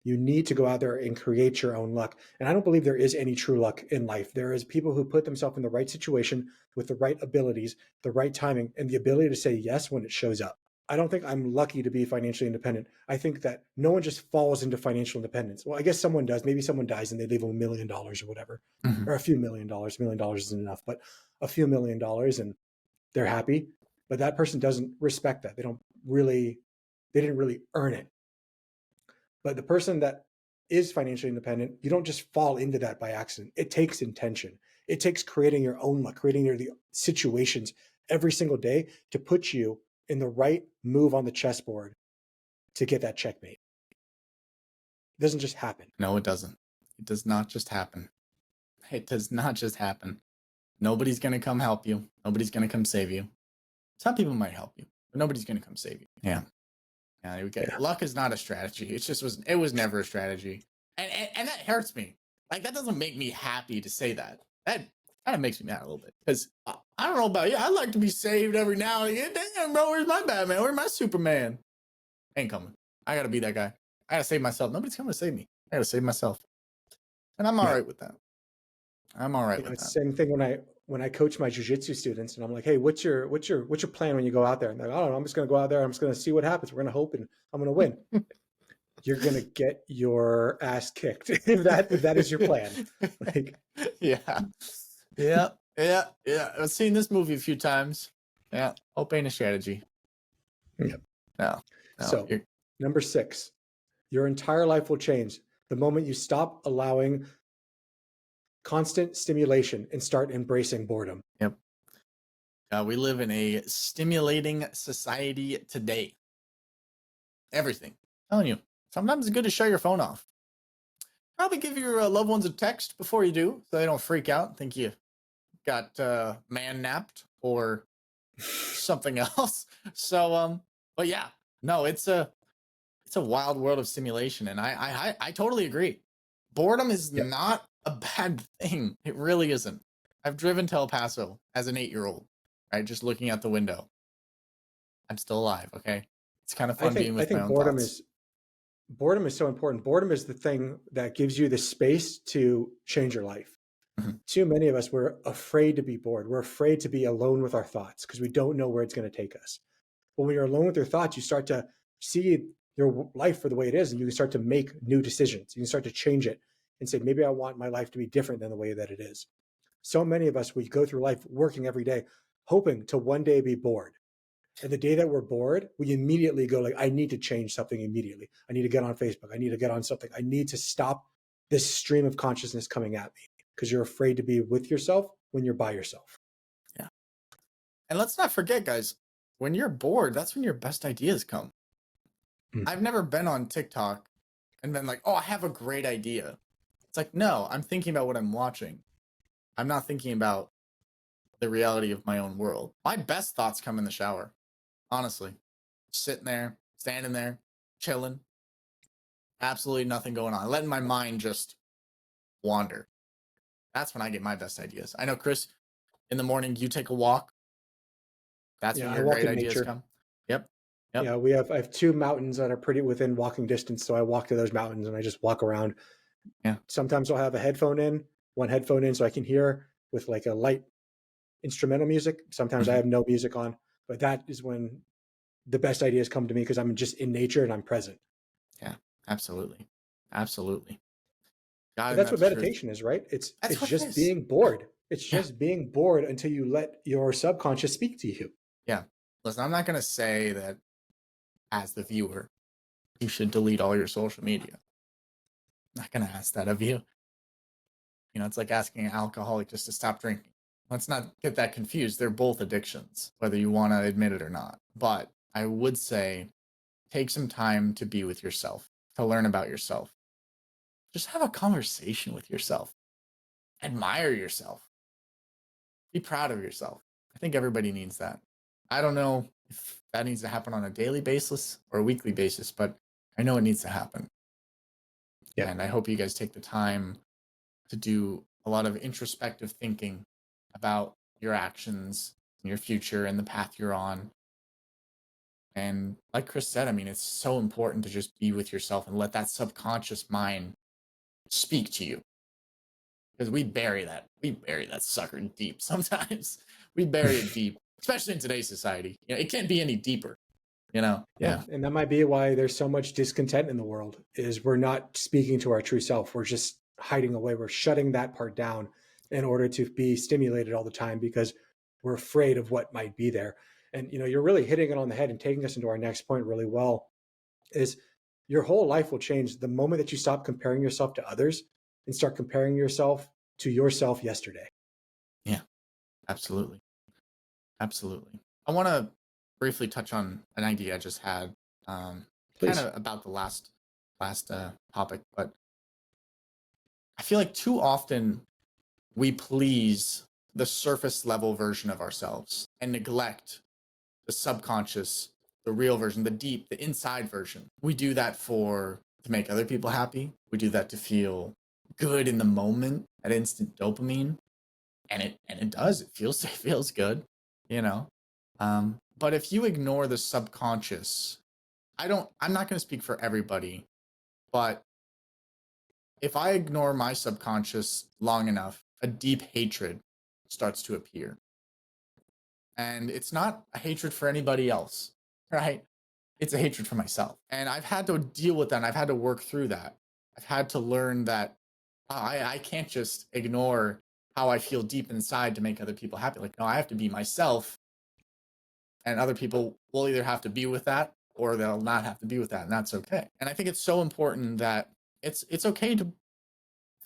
You need to go out there and create your own luck. And I don't believe there is any true luck in life. There is people who put themselves in the right situation with the right abilities, the right timing, and the ability to say yes when it shows up. I don't think I'm lucky to be financially independent. I think that no one just falls into financial independence. Well, I guess someone does. Maybe someone dies and they leave them $1 million or whatever, or a few $1 million. $1 million isn't enough, but a few $1 million and they're happy. But that person doesn't respect that. They didn't really earn it. But the person that is financially independent, you don't just fall into that by accident. It takes intention. It takes creating your own luck, creating the situations every single day to put you in the right move on the chessboard to get that checkmate. It doesn't just happen. No, it doesn't. It does not just happen. It does not just happen. Nobody's going to come help you. Nobody's going to come save you. Some people might help you, but nobody's going to come save you. Yeah. Yeah, there we go. Yeah. Luck is not a strategy. It was never a strategy. And that hurts me. Like, that doesn't make me happy to say that. That kind of makes me mad a little bit. Because I don't know about you. I like to be saved every now and again. Damn, bro, where's my Batman? Where's my Superman? Ain't coming. I got to be that guy. I got to save myself. Nobody's coming to save me. I got to save myself. And I'm all right with that. I'm all right with that. It's the same thing when I coach my jiu-jitsu students and I'm like, hey, what's your plan when you go out there? And they're like, I don't know, I'm just going to go out there. I'm just going to see what happens. We're going to hope and I'm going to win. You're going to get your ass kicked if that is your plan. Like, yeah. Yeah, yeah. I've seen this movie a few times. Yeah, hope ain't a strategy. Yep. No, no. So, number 6, your entire life will change the moment you stop allowing constant stimulation and start embracing boredom. Yep. We live in a stimulating society today. Everything. I'm telling you. Sometimes it's good to shut your phone off. Probably give your loved ones a text before you do, so they don't freak out, think you got man napped or something else. So, but yeah, no, it's a wild world of stimulation, and I totally agree. Boredom is Yep. not a bad thing. It really isn't. I've driven to El Paso as an 8-year-old, right? Just looking out the window. I'm still alive. Okay, it's kind of I fun think being I with my think own thoughts. boredom is so important. Boredom is the thing that gives you the space to change your life. Mhm. Too many of us, we're afraid to be bored. We're afraid to be alone with our thoughts because we don't know where it's going to take us. But when you're alone with your thoughts, you start to see your life for the way it is, and you can start to make new decisions. You can start to change it and say, maybe I want my life to be different than the way that it is. So many of us, we go through life working every day, hoping to one day be bored. And the day that we're bored, we immediately go like, I need to change something immediately. I need to get on Facebook. I need to get on something. I need to stop this stream of consciousness coming at me because you're afraid to be with yourself when you're by yourself. Yeah, and let's not forget, guys, when you're bored, that's when your best ideas come. I've Mhm. never been on TikTok and been like, oh, I have a great idea. It's like, no, I'm thinking about what I'm watching. I'm not thinking about the reality of my own world. My best thoughts come in the shower, honestly. Sitting there, standing there, chilling, absolutely nothing going on, letting my mind just wander. That's when I get my best ideas. I know, Chris, in the morning, you take a walk. That's when Yeah, I your walk great in ideas nature. come. Yep. Yep. Yeah, I have two mountains that are pretty within walking distance, so I walk to those mountains and I just walk around. Yeah. Sometimes I'll have a headphone in, one headphone in so I can hear with like a light instrumental music. Sometimes I Mhm. have no music on, but that is when the best ideas come to me because I'm just in nature and I'm present. Yeah. Absolutely. Absolutely. God, But and that's what that's truth. meditation is, right? That's It's what it just is. being Yeah. bored. It's Yeah. just being bored until you let your subconscious speak to you. Yeah. Listen, I'm not going to say that as the viewer, you should delete all your social media. I'm not going to ask that of you. You know, it's like asking an alcoholic just to stop drinking. Let's not get that confused. They're both addictions, whether you want to admit it or not. But I would say take some time to be with yourself, to learn about yourself. Just have a conversation with yourself. Admire yourself. Be proud of yourself. I think everybody needs that. I don't know if that needs to happen on a daily basis or a weekly basis, but I know it needs to happen. Yeah. And I hope you guys take the time to do a lot of introspective thinking about your actions and your future and the path you're on. And like Chris said, I mean, it's so important to just be with yourself and let that subconscious mind speak to you. Because we bury that. We bury that sucker deep sometimes. We bury it deep, especially in today's society. You know, it can't be any deeper, you know? Yeah, Yeah. and that might be why there's so much discontent in the world is we're not speaking to our true self. We're just hiding away. We're shutting that part down in order to be stimulated all the time because we're afraid of what might be there. And you're really hitting it on the head and taking us into our next point really well is your whole life will change the moment that you stop comparing yourself to others and start comparing yourself to yourself yesterday. Yeah. Absolutely. Absolutely. I want to briefly touch on an idea I just had, kind Please. of about the last topic, but I feel like too often we please the surface level version of ourselves and neglect the subconscious, the real version, the deep, the inside version. We do that for to make other people happy. We do that to feel good in the moment, at instant dopamine, and it does. It feels good, you know. But if you ignore the subconscious, I'm not going to speak for everybody, but if I ignore my subconscious long enough, a deep hatred starts to appear. And it's not a hatred for anybody else, right? It's a hatred for myself. And I've had to deal with that. And I've had to work through that. I've had to learn that I can't just ignore how I feel deep inside to make other people happy. Like, no, I have to be myself, and other people will either have to be with that or they'll not have to be with that, and that's okay. And I think it's so important that it's okay to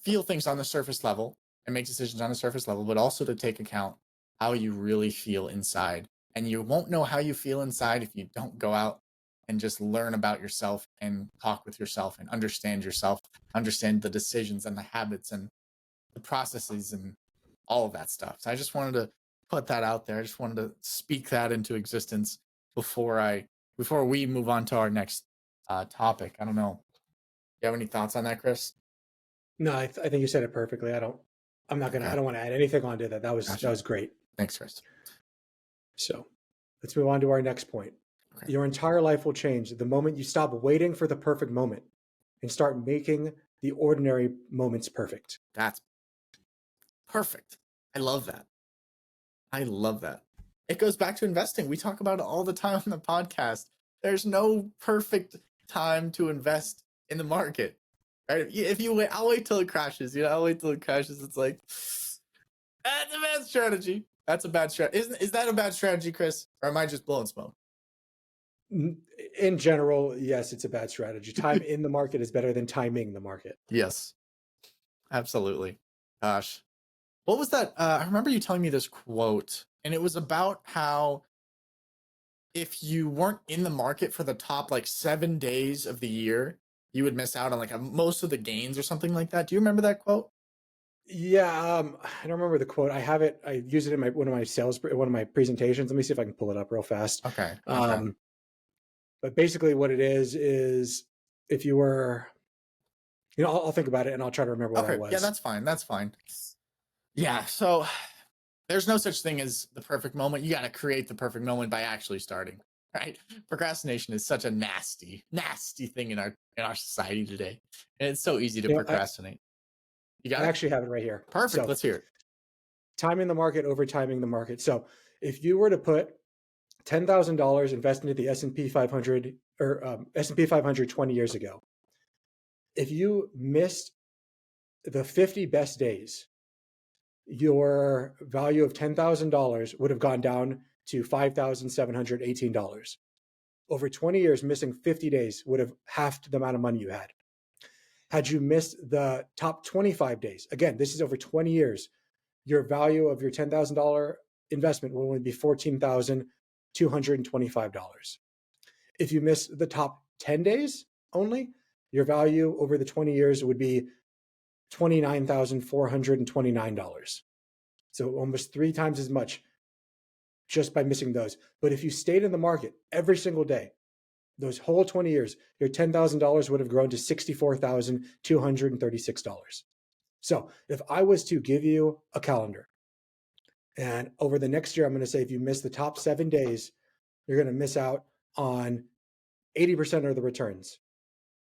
feel things on the surface level and make decisions on the surface level, but also to take account how you really feel inside. And you won't know how you feel inside if you don't go out and just learn about yourself and talk with yourself and yourself, understand the decisions and the habits and the processes and all of that stuff. So I just wanted to put that out there. I just wanted to speak that into existence before we move on to our next topic. I don't know. You have any thoughts on that, Chris? No, I think you said it perfectly. I don't Okay, want to add anything onto that. That gotcha. was great. Thanks, Chris. So let's move on to our next point. Okay. Your entire life will change the moment you stop waiting for the perfect moment and start making the ordinary moments perfect. That's perfect. I love that. I love that. It goes back to investing. We talk about it all the time on the podcast. There's no perfect time to invest in the market. Right? If you wait, I'll wait till it crashes. I'll wait till it crashes. It's like, that's a bad strategy. That's a bad strategy. Is that a bad strategy, Chris? Or am I just blowing smoke? In general, yes, it's a bad strategy. Time in the market is better than timing the market. Yes, absolutely. Gosh. What was that? I remember you telling me this quote, and it was about how if you weren't in the market for the top like 7 days of the year, you would miss out on like most of the gains or something like that. Do you remember that quote? Yeah, I don't remember the quote. I have it. I use it in one of my presentations. Let me see if I can pull it up real fast. Okay. Okay. But basically, what it is if you were, I'll think about it and I'll try to remember what that Okay. Yeah, was. that's fine. That's fine. Yeah. So there's no such thing as the perfect moment. You got to create the perfect moment by actually starting. Right? Procrastination is such a nasty, nasty thing in our society today, and it's so easy to procrastinate. You got I it? actually have it right here. Perfect. So, Let's hear it. timing the market over timing the market. So, if you were to put $10,000 invested into the S&P 500 or S&P 500 20 years ago, if you missed the 50 best days, your value of $10,000 would have gone down to $5,718. Over 20 years, missing 50 days would have halved the amount of money you had. Had you missed the top 25 days, again, this is over 20 years, your value of your $10,000 investment will only be $14,225. If you miss the top 10 days only, your value over the 20 years would be $29,429. So almost 3 times as much just by missing those. But if you stayed in the market every single day, those whole 20 years, your $10,000 would have grown to $64,236. So if I was to give you a calendar and over the next year, I'm going to say, if you miss the top 7 days, you're going to miss out on 80% of the returns.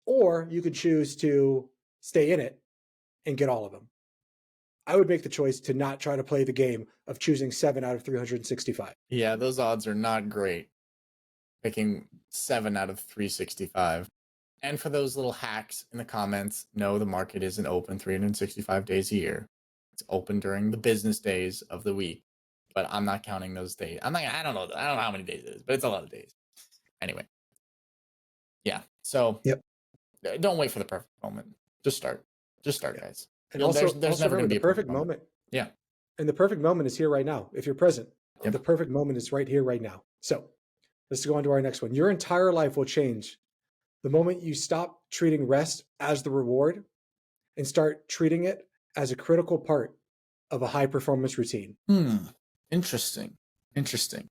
Or you could choose to stay in it and get all of them. I would make the choice to not try to play the game of choosing 7 out of 365. Yeah, those odds are not great. Picking 7 out of 365. And for those little hacks in the comments, no, the market isn't open 365 days a year. It's open during the business days of the week, but I'm not counting those days. I don't know how many days it is, but it's a lot of days. Anyway, yeah. So Yep. don't wait for the perfect moment. Just start. Just start, Yeah. guys. And There's also never going remember, to be the a perfect perfect moment. moment. Yeah. And the perfect moment is here right now. If you're present, Yep. the perfect moment is right here, right now. So let's go on to our next one. Your entire life will change the moment you stop treating rest as the reward and start treating it as a critical part of a high performance routine. Interesting. Interesting.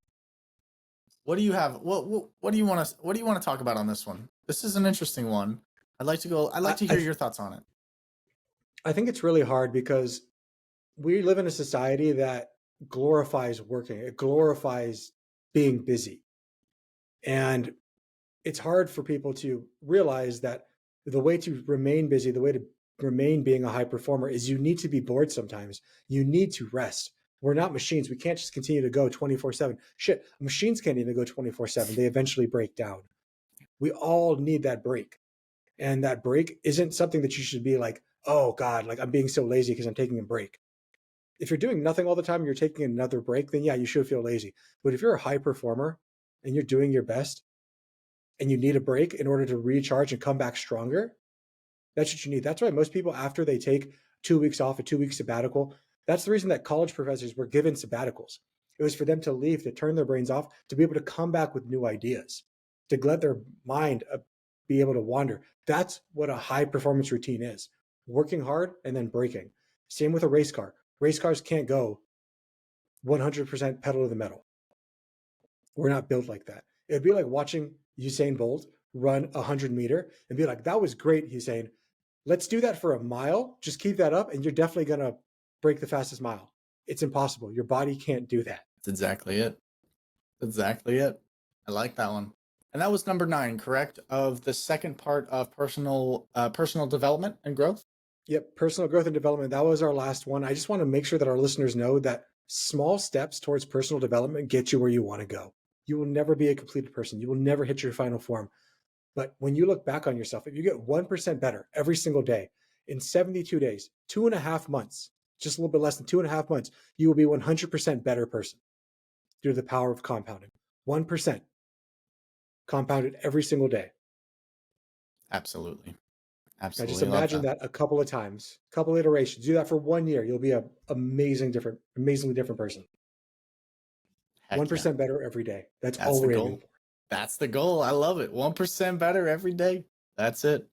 What do you have? What do you want to talk about on this one? This is an interesting one. I'd like to hear your thoughts on it. I think it's really hard because we live in a society that glorifies working. It glorifies being busy. And it's hard for people to realize that the way to remain busy, the way to remain being a high performer is you need to be bored sometimes. You need to rest. We're not machines. We can't just continue to go 24/7. Shit, machines can't even go 24/7. They eventually break down. We all need that break. And that break isn't something that you should be like, oh God, like I'm being so lazy because I'm taking a break. If you're doing nothing all the time, you're taking another break, then yeah, you should feel lazy. But if you're a high performer and you're doing your best and you need a break in order to recharge and come back stronger, that's what you need. That's why most people, after they take 2 weeks off, a 2 week sabbatical, that's the reason that college professors were given sabbaticals. It was for them to leave, to turn their brains off, to be able to come back with new ideas, to let their mind be able to wander. That's what a high performance routine is: working hard and then breaking. Same with a race car. Race cars can't go 100% pedal to the metal. We're not built like that. It'd be like watching Usain Bolt run 100 meter and be like, that was great, Usain. Let's do that for a mile. Just keep that up, and you're definitely going to break the fastest mile. It's impossible. Your body can't do that. That's exactly it. Exactly it. I like that one. And that was number 9, correct? Of the second part of personal development and growth. Yep. Personal growth and development. That was our last one. I just want to make sure that our listeners know that small steps towards personal development get you where you want to go. You will never be a completed person. You will never hit your final form. But when you look back on yourself, if you get 1% better every single day in 72 days, 2.5 months, just a little bit less than 2.5 months, you will be 100% better person due to the power of compounding. 1% compounded every single day. Absolutely. Now Absolutely. just imagine that a couple of times, a couple iterations. Do that for 1 year. You'll be an amazingly different person. Heck 1% better every day. That's That's all the we're goal. aiming for. That's the goal. I love it. 1% better every day. That's it.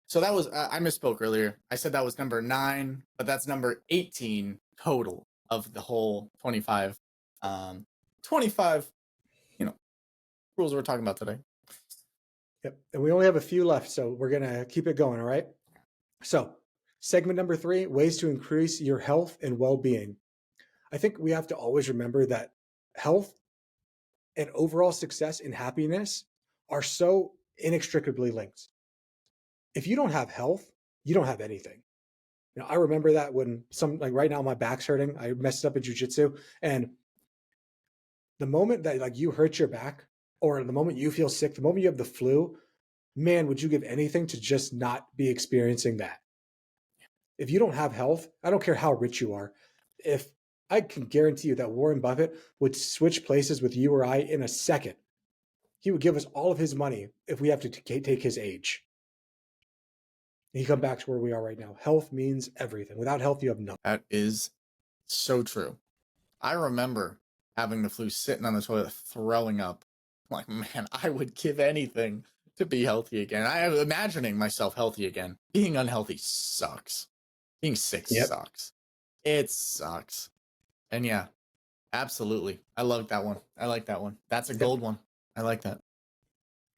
So that was, I misspoke earlier. I said that was number 9, but that's number 18 total of the whole 25, 25, rules we're talking about today. Yep. And we only have a few left, so we're going to keep it going. All right. So, segment number 3, ways to increase your health and well being. I think we have to always remember that health and overall success and happiness are so inextricably linked. If you don't have health, you don't have anything. I remember that when like right now, my back's hurting. I messed up in jujitsu. And the moment that like you hurt your back, or the moment you feel sick, the moment you have the flu, man, would you give anything to just not be experiencing that? If you don't have health, I don't care how rich you are. If I can guarantee you that Warren Buffett would switch places with you or I in a second. He would give us all of his money if we have to take his age. And he come back to where we are right now. Health means everything. Without health, you have nothing. That is so true. I remember having the flu, sitting on the toilet, throwing up. I'm like, man, I would give anything to be healthy again. I am imagining myself healthy again. Being unhealthy sucks. Being sick sucks. It sucks. And yeah, absolutely. I love that one. I like that one. That's a gold one. I like that.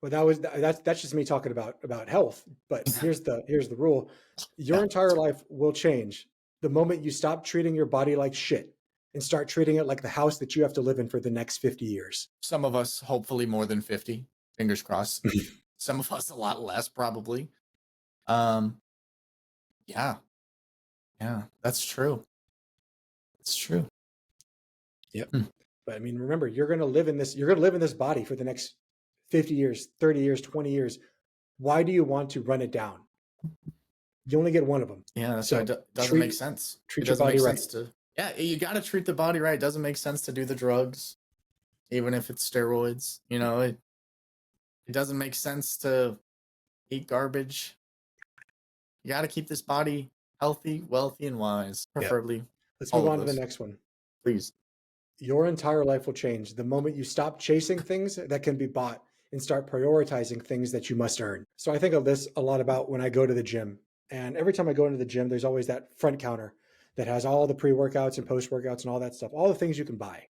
Well, that's just me talking about health. But here's the rule: your entire life will change the moment you stop treating your body like shit and start treating it like the house that you have to live in for the next 50 years. Some of us, hopefully, more than 50. Fingers crossed. Some of us a lot less, probably. Yeah, that's true. It's true. Yep. But I mean, remember, you're going to live in this body for the next 50 years, 30 years, 20 years. Why do you want to run it down? You only get one of them. Yeah, that's so it doesn't make sense. Treat your body right. Yeah, you got to treat the body right. It doesn't make sense to do the drugs, even if it's steroids. It doesn't make sense to eat garbage. You got to keep this body healthy, wealthy, and wise, preferably. Yep. Let's move on to the next one. Please. Your entire life will change the moment you stop chasing things that can be bought and start prioritizing things that you must earn. So I think of this a lot about when I go to the gym. And every time I go into the gym, there's always that front counter that has all the pre-workouts and post-workouts and all that stuff, all the things you can buy.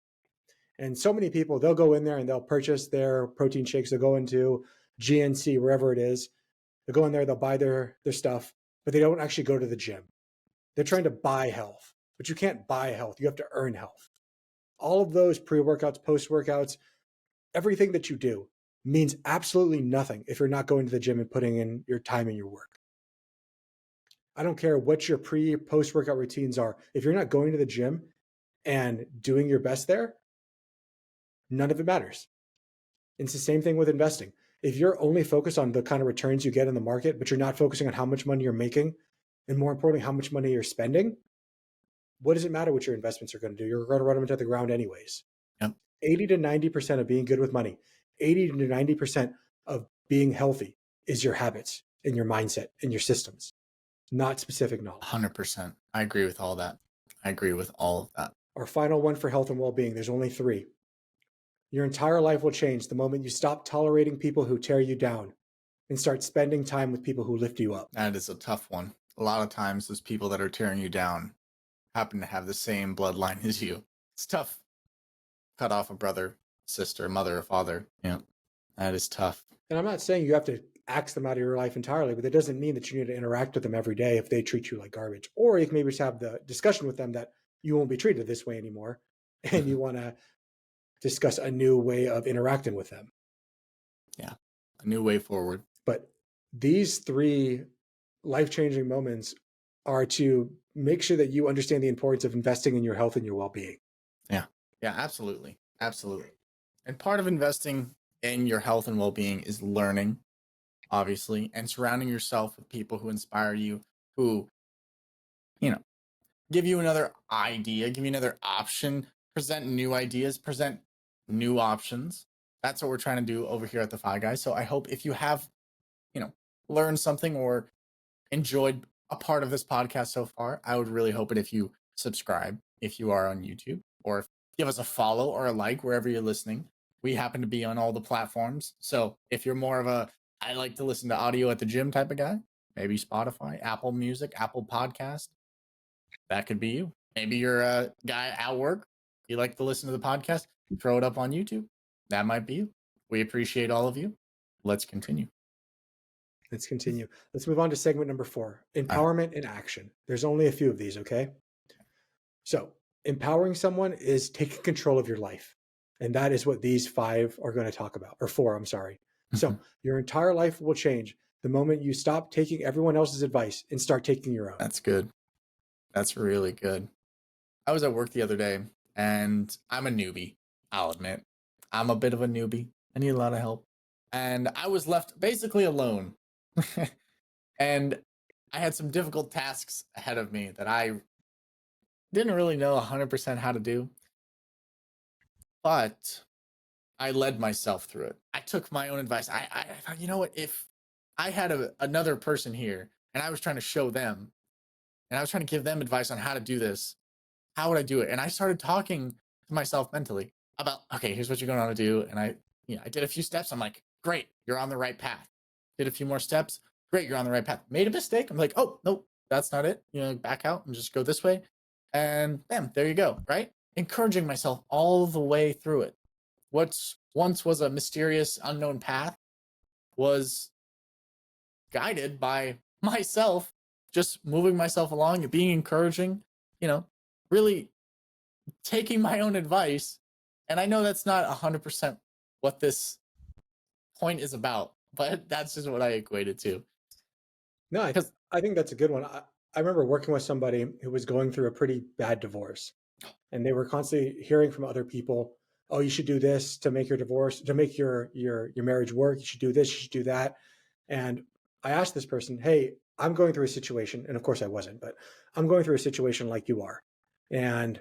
And so many people, they'll go in there and they'll purchase their protein shakes. They'll go into GNC, wherever it is. They'll go in there, they'll buy their stuff, but they don't actually go to the gym. They're trying to buy health, but you can't buy health. You have to earn health. All of those pre-workouts, post-workouts, everything that you do means absolutely nothing if you're not going to the gym and putting in your time and your work. I don't care what your post-workout routines are. If you're not going to the gym and doing your best there, none of it matters. It's the same thing with investing. If you're only focused on the kind of returns you get in the market, but you're not focusing on how much money you're making, and more importantly, how much money you're spending, what does it matter what your investments are going to do? You're going to run them into the ground anyways. Yep. 80 to 90% of being good with money, 80 to 90% of being healthy is your habits and your mindset and your systems, not specific knowledge. 100%. I agree with all that. I agree with all of that. Our final one for health and well-being, there's only 3. Your entire life will change the moment you stop tolerating people who tear you down and start spending time with people who lift you up. That is a tough one. A lot of times those people that are tearing you down happen to have the same bloodline as you. It's tough. Cut off a brother, sister, mother, or father. Yeah, that is tough. And I'm not saying you have to axe them out of your life entirely, but that doesn't mean that you need to interact with them every day if they treat you like garbage. Or you can maybe just have the discussion with them that you won't be treated this way anymore, and you want to discuss a new way of interacting with them. Yeah, a new way forward. But these 3 life-changing moments are to make sure that you understand the importance of investing in your health and your well-being. Yeah, absolutely. Absolutely. And part of investing in your health and well-being is learning, obviously, and surrounding yourself with people who inspire you, who, give you another idea, give you another option, present new ideas, present new options. That's what we're trying to do over here at the Five Guys. So I hope if you have, learned something or enjoyed a part of this podcast so far, I would really hope it if you subscribe, if you are on YouTube, or give us a follow or a like wherever you're listening. We happen to be on all the platforms. So if you're more of I like to listen to audio at the gym type of guy, maybe Spotify, Apple Music, Apple Podcast, that could be you. Maybe you're a guy at work, you like to listen to the podcast, throw it up on YouTube. That might be you. We appreciate all of you. Let's continue. Let's move on to segment number 4, empowerment and action. There's only a few of these, okay? So empowering someone is taking control of your life. And that is what these 5 are going to talk about, or 4, I'm sorry. So your entire life will change the moment you stop taking everyone else's advice and start taking your own. That's good. That's really good. I was at work the other day, and I'm a newbie. I'll admit. I'm a bit of a newbie. I need a lot of help. And I was left basically alone. And I had some difficult tasks ahead of me that I didn't really know 100% how to do. But I led myself through it. I took my own advice. I thought, you know what? If I had another person here and I was trying to show them and I was trying to give them advice on how to do this, how would I do it? And I started talking to myself mentally about, okay, here's what you're going to do. And I did a few steps. I'm like, great, you're on the right path. Did a few more steps. Great, you're on the right path. Made a mistake. I'm like, oh, nope, that's not it. Back out and just go this way. And bam, there you go, right? Encouraging myself all the way through it. What once was a mysterious, unknown path was guided by myself, just moving myself along and being encouraging, really taking my own advice. And I know that's not 100% what this point is about, but that's just what I equated to. No, I think that's a good one. I remember working with somebody who was going through a pretty bad divorce, and they were constantly hearing from other people, oh, you should do this to make your marriage work. You should do this, you should do that. And I asked this person, hey, I'm going through a situation, and of course I wasn't, but I'm going through a situation like you are. And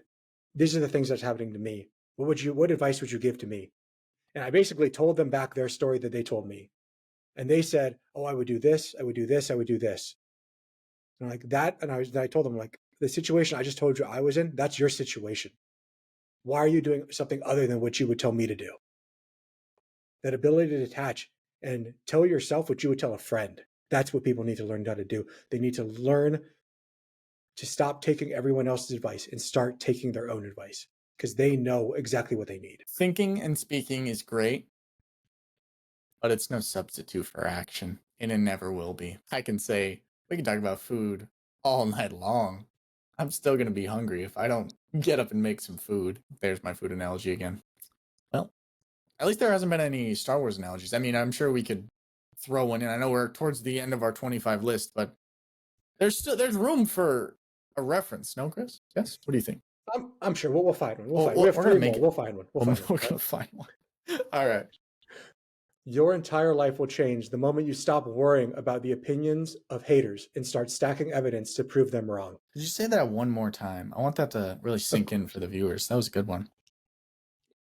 these are the things that's happening to me. What advice would you give to me? And I basically told them back their story that they told me. And they said, oh, I would do this, I would do this, I would do this. And like that. And I told them, like, the situation I just told you I was in, that's your situation. Why are you doing something other than what you would tell me to do? That ability to detach and tell yourself what you would tell a friend. That's what people need to learn how to do. They need to learn to stop taking everyone else's advice and start taking their own advice, because they know exactly what they need. Thinking and speaking is great, but it's no substitute for action, and it never will be. I can say, we can talk about food all night long. I'm still going to be hungry if I don't get up and make some food. There's my food analogy again. Well, at least there hasn't been any Star Wars analogies. I mean, I'm sure we could throw one in. I know we're towards the end of our 25 list, but there's room for a reference. No, Chris? Yes? What do you think? I'm sure we'll find one. We have 3 more. We'll find one. We're going to find one. All right. Your entire life will change the moment you stop worrying about the opinions of haters and start stacking evidence to prove them wrong. Could you say that one more time? I want that to really sink in for the viewers. That was a good one.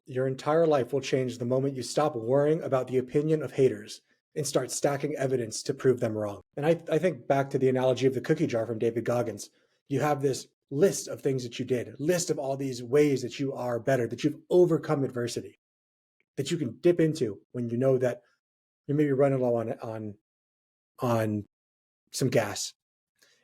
Your entire life will change the moment you stop worrying about the opinion of haters and start stacking evidence to prove them wrong. And I think back to the analogy of the cookie jar from David Goggins. You have this list of things that you did, a list of all these ways that you are better, that you've overcome adversity, that you can dip into when you know that you're maybe running low on some gas.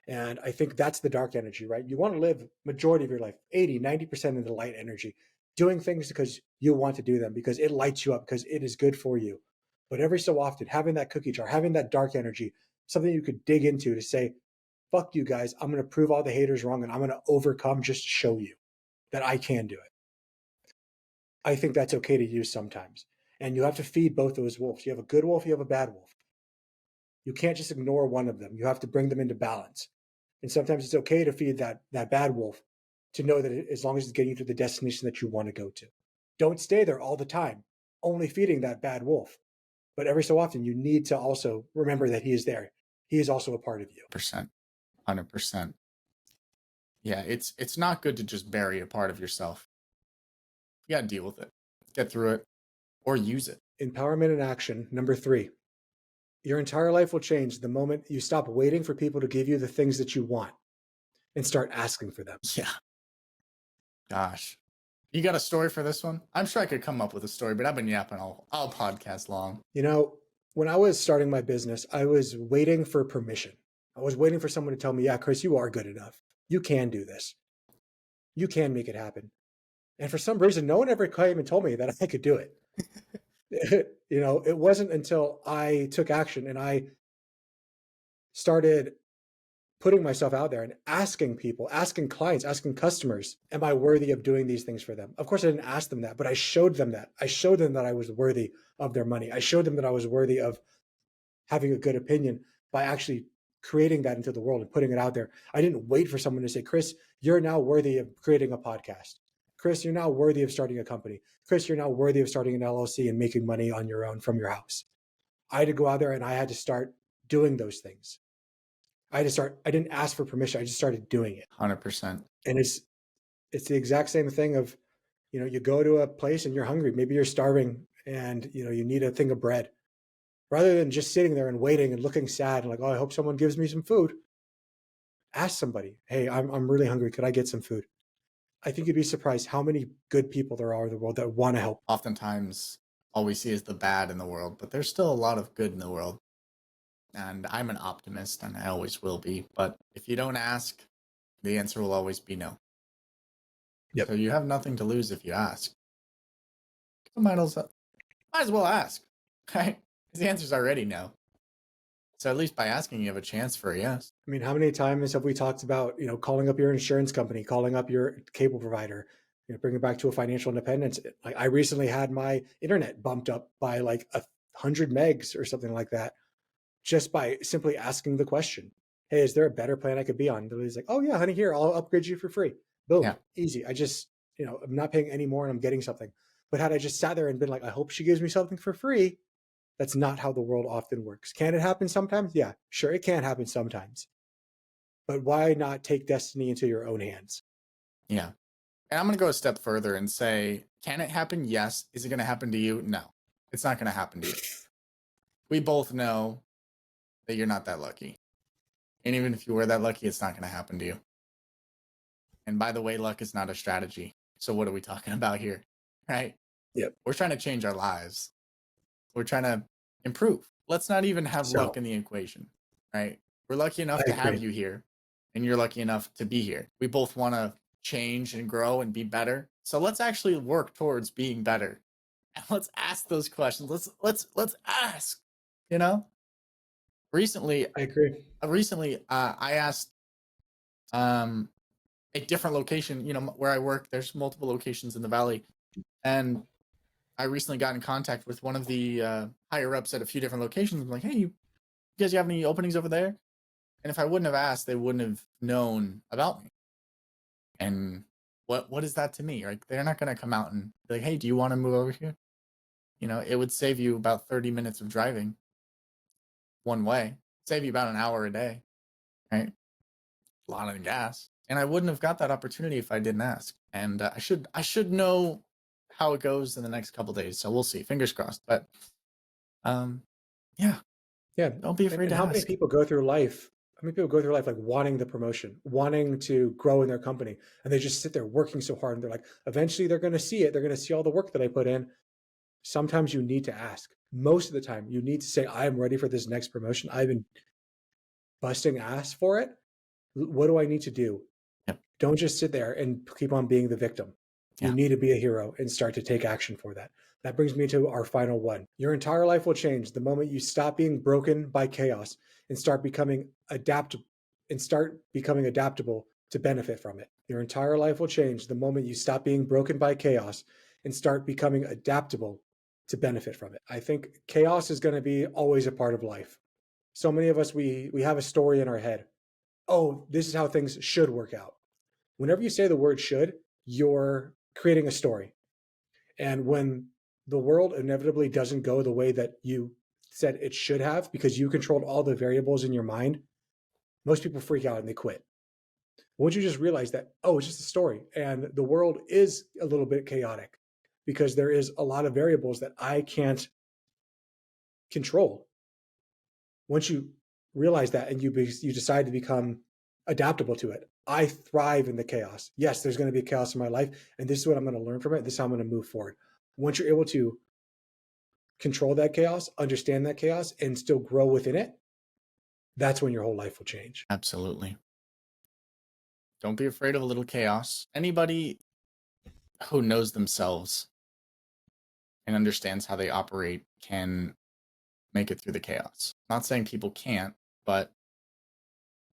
And I think that's the dark energy, right? You want to live majority of your life, 80, 90% in the light energy, doing things because you want to do them, because it lights you up, because it is good for you. But every so often, having that cookie jar, having that dark energy, something you could dig into to say, fuck you guys, I'm going to prove all the haters wrong and I'm going to overcome just to show you that I can do it. I think that's okay to use sometimes. And you have to feed both those wolves. You have a good wolf, you have a bad wolf. You can't just ignore one of them. You have to bring them into balance. And sometimes it's okay to feed that bad wolf to know that as long as it's getting you to the destination that you want to go to. Don't stay there all the time, only feeding that bad wolf. But every so often, you need to also remember that he is there. He is also a part of you. 100%. Yeah, it's not good to just bury a part of yourself. You gotta deal with it, get through it, or use it. Empowerment in action. Number 3. Your entire life will change the moment you stop waiting for people to give you the things that you want and start asking for them. Yeah. Gosh. You got a story for this one? I'm sure I could come up with a story, but I've been yapping all podcast long. You know, when I was starting my business, I was waiting for permission. I was waiting for someone to tell me, yeah, Chris, you are good enough. You can do this. You can make it happen. And for some reason, no one ever came and told me that I could do it. It wasn't until I took action and I started putting myself out there and asking people, asking clients, asking customers, am I worthy of doing these things for them? Of course, I didn't ask them that, but I showed them that. I showed them that I was worthy of their money. I showed them that I was worthy of having a good opinion by actually creating that into the world and putting it out there. I didn't wait for someone to say, Chris, you're now worthy of creating a podcast. Chris, you're now worthy of starting a company. Chris, you're now worthy of starting an LLC and making money on your own from your house. I had to go out there and I had to start doing those things. I didn't ask for permission. I just started doing it. 100%. And it's the exact same thing of, you go to a place and you're hungry. Maybe you're starving and, you need a thing of bread. Rather than just sitting there and waiting and looking sad and like, oh, I hope someone gives me some food. Ask somebody, hey, I'm really hungry. Could I get some food? I think you'd be surprised how many good people there are in the world that want to help. Oftentimes, all we see is the bad in the world, but there's still a lot of good in the world. And I'm an optimist, and I always will be. But if you don't ask, the answer will always be no. Yep. So you have nothing to lose if you ask. So might as well ask, right? Because the answer's already no. So at least by asking, you have a chance for a yes. I mean, how many times have we talked about, calling up your insurance company, calling up your cable provider, bring it back to a financial independence? Like I recently had my internet bumped up by like 100 megs or something like that, just by simply asking the question, hey, is there a better plan I could be on? And he's like, oh yeah, honey, here, I'll upgrade you for free. Boom, Yeah. easy. I just, I'm not paying any more and I'm getting something. But had I just sat there and been like, I hope she gives me something for free, that's not how the world often works. Can it happen sometimes? Yeah, sure, it can happen sometimes. But why not take destiny into your own hands? Yeah. And I'm going to go a step further and say, can it happen? Yes. Is it going to happen to you? No. It's not going to happen to you. We both know that you're not that lucky. And even if you were that lucky, it's not going to happen to you. And by the way, luck is not a strategy. So what are we talking about here? Right? Yep. We're trying to change our lives. We're trying to improve. Let's not even have luck in the equation, right? We're lucky enough to have you here, and you're lucky enough to be here. We both want to change and grow and be better. So let's actually work towards being better. And let's ask those questions. Let's ask, Recently, I agree. I asked a different location, where I work. There's multiple locations in the valley, and I recently got in contact with one of the higher ups at a few different locations. I'm like, hey, you guys have any openings over there? And if I wouldn't have asked, they wouldn't have known about me. And what is that to me? Like, they're not going to come out and be like, hey, do you want to move over here? it would save you about 30 minutes of driving one way, save you about an hour a day, right? A lot of gas. And I wouldn't have got that opportunity if I didn't ask. And I should know how it goes in the next couple days. So we'll see. Fingers crossed. But um, yeah, Yeah. don't be afraid And to how many ask. people go through life? How many people go through life like wanting the promotion, wanting to grow in their company, and they just sit there working so hard, and they're like, eventually they're going to see it. They're going to see all the work that I put in. Sometimes you need to ask. Most of the time, you need to say, I am ready for this next promotion. I've been busting ass for it. What do I need to do? Yep. Don't just sit there and keep on being the victim. You Yeah. need to be a hero and start to take action for that. That brings me to our final one. Your entire life will change the moment you stop being broken by chaos and start becoming adaptable to benefit from it. Your entire life will change the moment you stop being broken by chaos and start becoming adaptable to benefit from it. I think chaos is going to be always a part of life. So many of us, we have a story in our head. Oh, this is how things should work out. Whenever you say the word should, you're creating a story. And when the world inevitably doesn't go the way that you said it should have because you controlled all the variables in your mind, most people freak out and they quit. Once you just realize that, oh, it's just a story and the world is a little bit chaotic because there is a lot of variables that I can't control. Once you realize that and you decide to become adaptable to it, I thrive in the chaos. Yes, there's going to be chaos in my life, and this is what I'm going to learn from it. This is how I'm going to move forward. Once you're able to control that chaos, understand that chaos, and still grow within it, that's when your whole life will change. Absolutely. Don't be afraid of a little chaos. Anybody who knows themselves and understands how they operate can make it through the chaos. Not saying people can't, but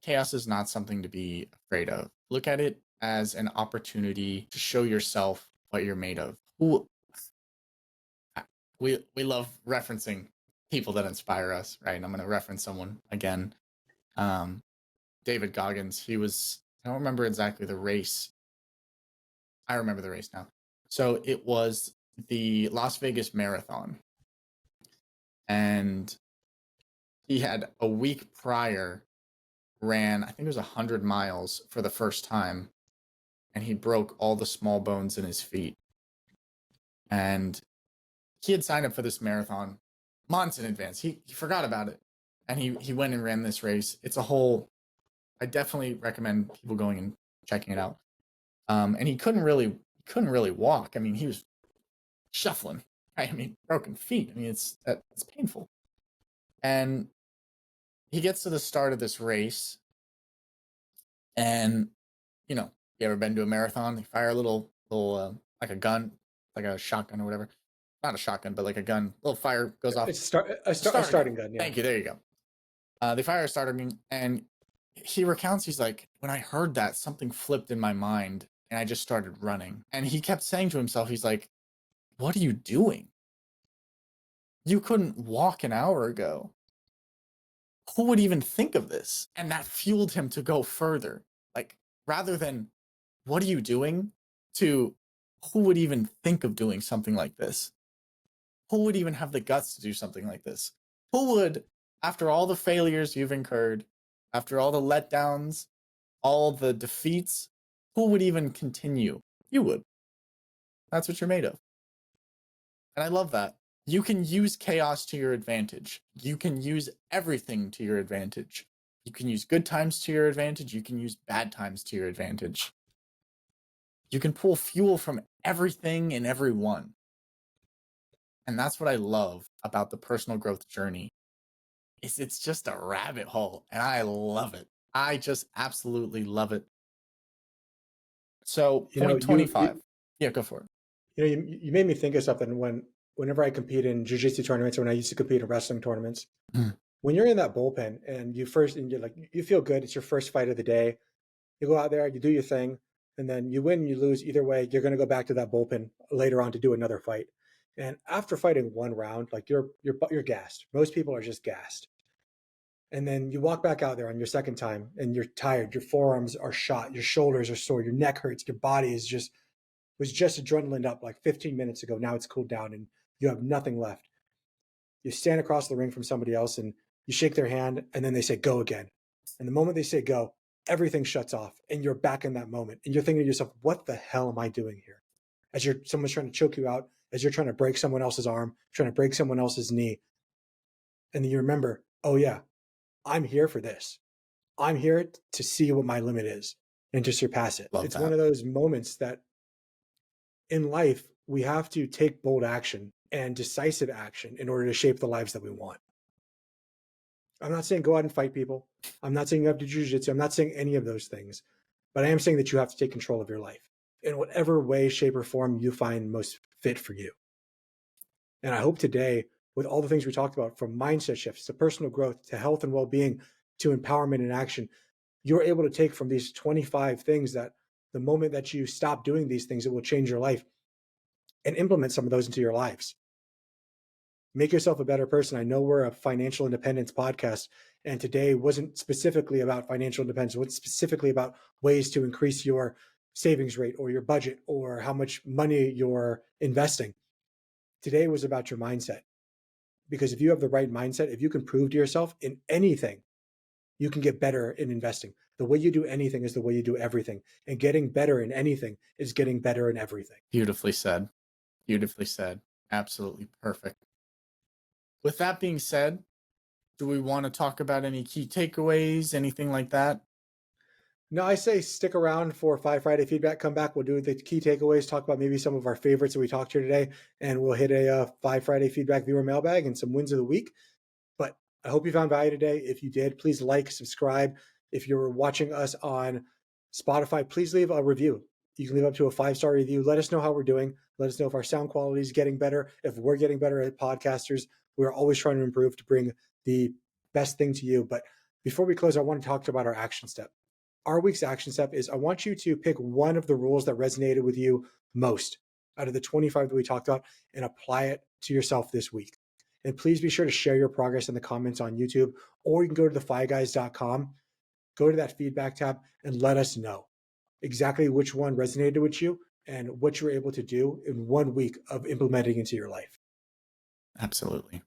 chaos is not something to be afraid of. Look at it as an opportunity to show yourself what you're made of. We love referencing people that inspire us, right? And I'm going to reference someone again. David Goggins. I don't remember exactly the race. I remember the race now. So it was the Las Vegas Marathon. And he had a week prior ran, I think it was 100 miles for the first time. And he broke all the small bones in his feet. And he had signed up for this marathon months in advance. He forgot about it. And he went and ran this race. I definitely recommend people going and checking it out. And he couldn't really walk. I mean, he was shuffling. Right? I mean, broken feet. I mean, it's painful. And he gets to the start of this race, and you ever been to a marathon? They fire a little like a gun, like a shotgun or whatever. Not a shotgun, but like a gun. Little fire goes off. It's a starting gun. Yeah. Thank you. There you go. They fire a starter gun, and he recounts. He's like, when I heard that, something flipped in my mind, and I just started running. And he kept saying to himself, he's like, "What are you doing? You couldn't walk an hour ago. Who would even think of this?" And that fueled him to go further. Like, rather than, "What are you doing?" to, "Who would even think of doing something like this? Who would even have the guts to do something like this? Who would, after all the failures you've incurred, after all the letdowns, all the defeats, who would even continue?" You would. That's what you're made of. And I love that. You can use chaos to your advantage. You can use everything to your advantage. You can use good times to your advantage. You can use bad times to your advantage. You can pull fuel from everything and everyone. And that's what I love about the personal growth journey. It's just a rabbit hole, and I love it. I just absolutely love it. So, You know, point 25. Yeah, go for it. you made me think of something whenever I compete in jiu-jitsu tournaments or when I used to compete in wrestling tournaments. When you're in that bullpen and you're like, you feel good, it's your first fight of the day. You go out there, you do your thing, and then you win, you lose. Either way, you're going to go back to that bullpen later on to do another fight. And after fighting one round, like you're gassed. Most people are just gassed. And then you walk back out there on your second time and you're tired. Your forearms are shot. Your shoulders are sore. Your neck hurts. Your body was just adrenaline up like 15 minutes ago. Now it's cooled down. And You have nothing left. You stand across the ring from somebody else and you shake their hand, and then they say, go again. And the moment they say go, everything shuts off and you're back in that moment. And you're thinking to yourself, what the hell am I doing here? As someone's trying to choke you out, as you're trying to break someone else's arm, trying to break someone else's knee. And then you remember, oh yeah, I'm here for this. I'm here to see what my limit is and to surpass it. Love It's one that. of those moments that in life, we have to take bold action and decisive action in order to shape the lives that we want. I'm not saying go out and fight people. I'm not saying you have to do jujitsu. I'm not saying any of those things, but I am saying that you have to take control of your life in whatever way, shape, or form you find most fit for you. And I hope today, with all the things we talked about, from mindset shifts to personal growth to health and well-being to empowerment and action, you're able to take from these 25 things that the moment that you stop doing these things, it will change your life, and implement some of those into your lives. Make yourself a better person. I know we're a financial independence podcast, and today wasn't specifically about financial independence. It was specifically about ways to increase your savings rate or your budget or how much money you're investing. Today was about your mindset, because if you have the right mindset, if you can prove to yourself in anything, you can get better in investing. The way you do anything is the way you do everything, and getting better in anything is getting better in everything. Beautifully said. Beautifully said. Absolutely perfect. With that being said, do we want to talk about any key takeaways, anything like that? No, I say stick around for Five Friday feedback. Come back. We'll do the key takeaways, talk about maybe some of our favorites that we talked here today, and we'll hit a Five Friday feedback viewer mailbag and some wins of the week. But I hope you found value today. If you did, please like, subscribe. If you're watching us on Spotify, please leave a review. You can leave up to a 5-star review. Let us know how we're doing. Let us know if our sound quality is getting better, if we're getting better at podcasters. We're always trying to improve to bring the best thing to you. But before we close, I want to talk about our action step. Our week's action step is I want you to pick one of the rules that resonated with you most out of the 25 that we talked about and apply it to yourself this week. And please be sure to share your progress in the comments on YouTube, or you can go to thefiguys.com, go to that feedback tab, and let us know exactly which one resonated with you and what you were able to do in 1 week of implementing into your life. Absolutely.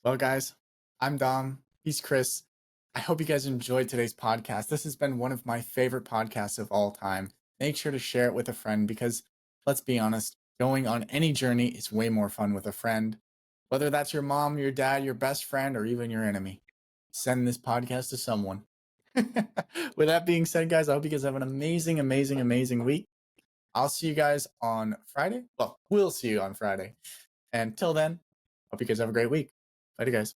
Well, guys, I'm Dom. He's Chris. I hope you guys enjoyed today's podcast. This has been one of my favorite podcasts of all time. Make sure to share it with a friend, because let's be honest, going on any journey is way more fun with a friend. Whether that's your mom, your dad, your best friend, or even your enemy, send this podcast to someone. With that being said, guys, I hope you guys have an amazing, amazing, amazing week. I'll see you guys on Friday. Well, we'll see you on Friday. And till then, hope you guys have a great week. Later, guys.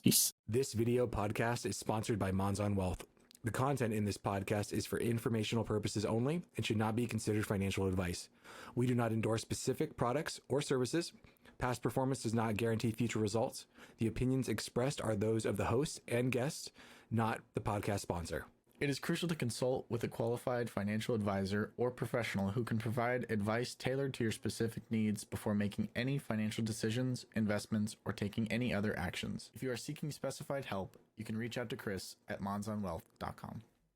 Peace. This video podcast is sponsored by Monzon Wealth. The content in this podcast is for informational purposes only and should not be considered financial advice. We do not endorse specific products or services. Past performance does not guarantee future results. The opinions expressed are those of the host and guests, not the podcast sponsor. It is crucial to consult with a qualified financial advisor or professional who can provide advice tailored to your specific needs before making any financial decisions, investments, or taking any other actions. If you are seeking specified help, you can reach out to Chris at monzonwealth.com.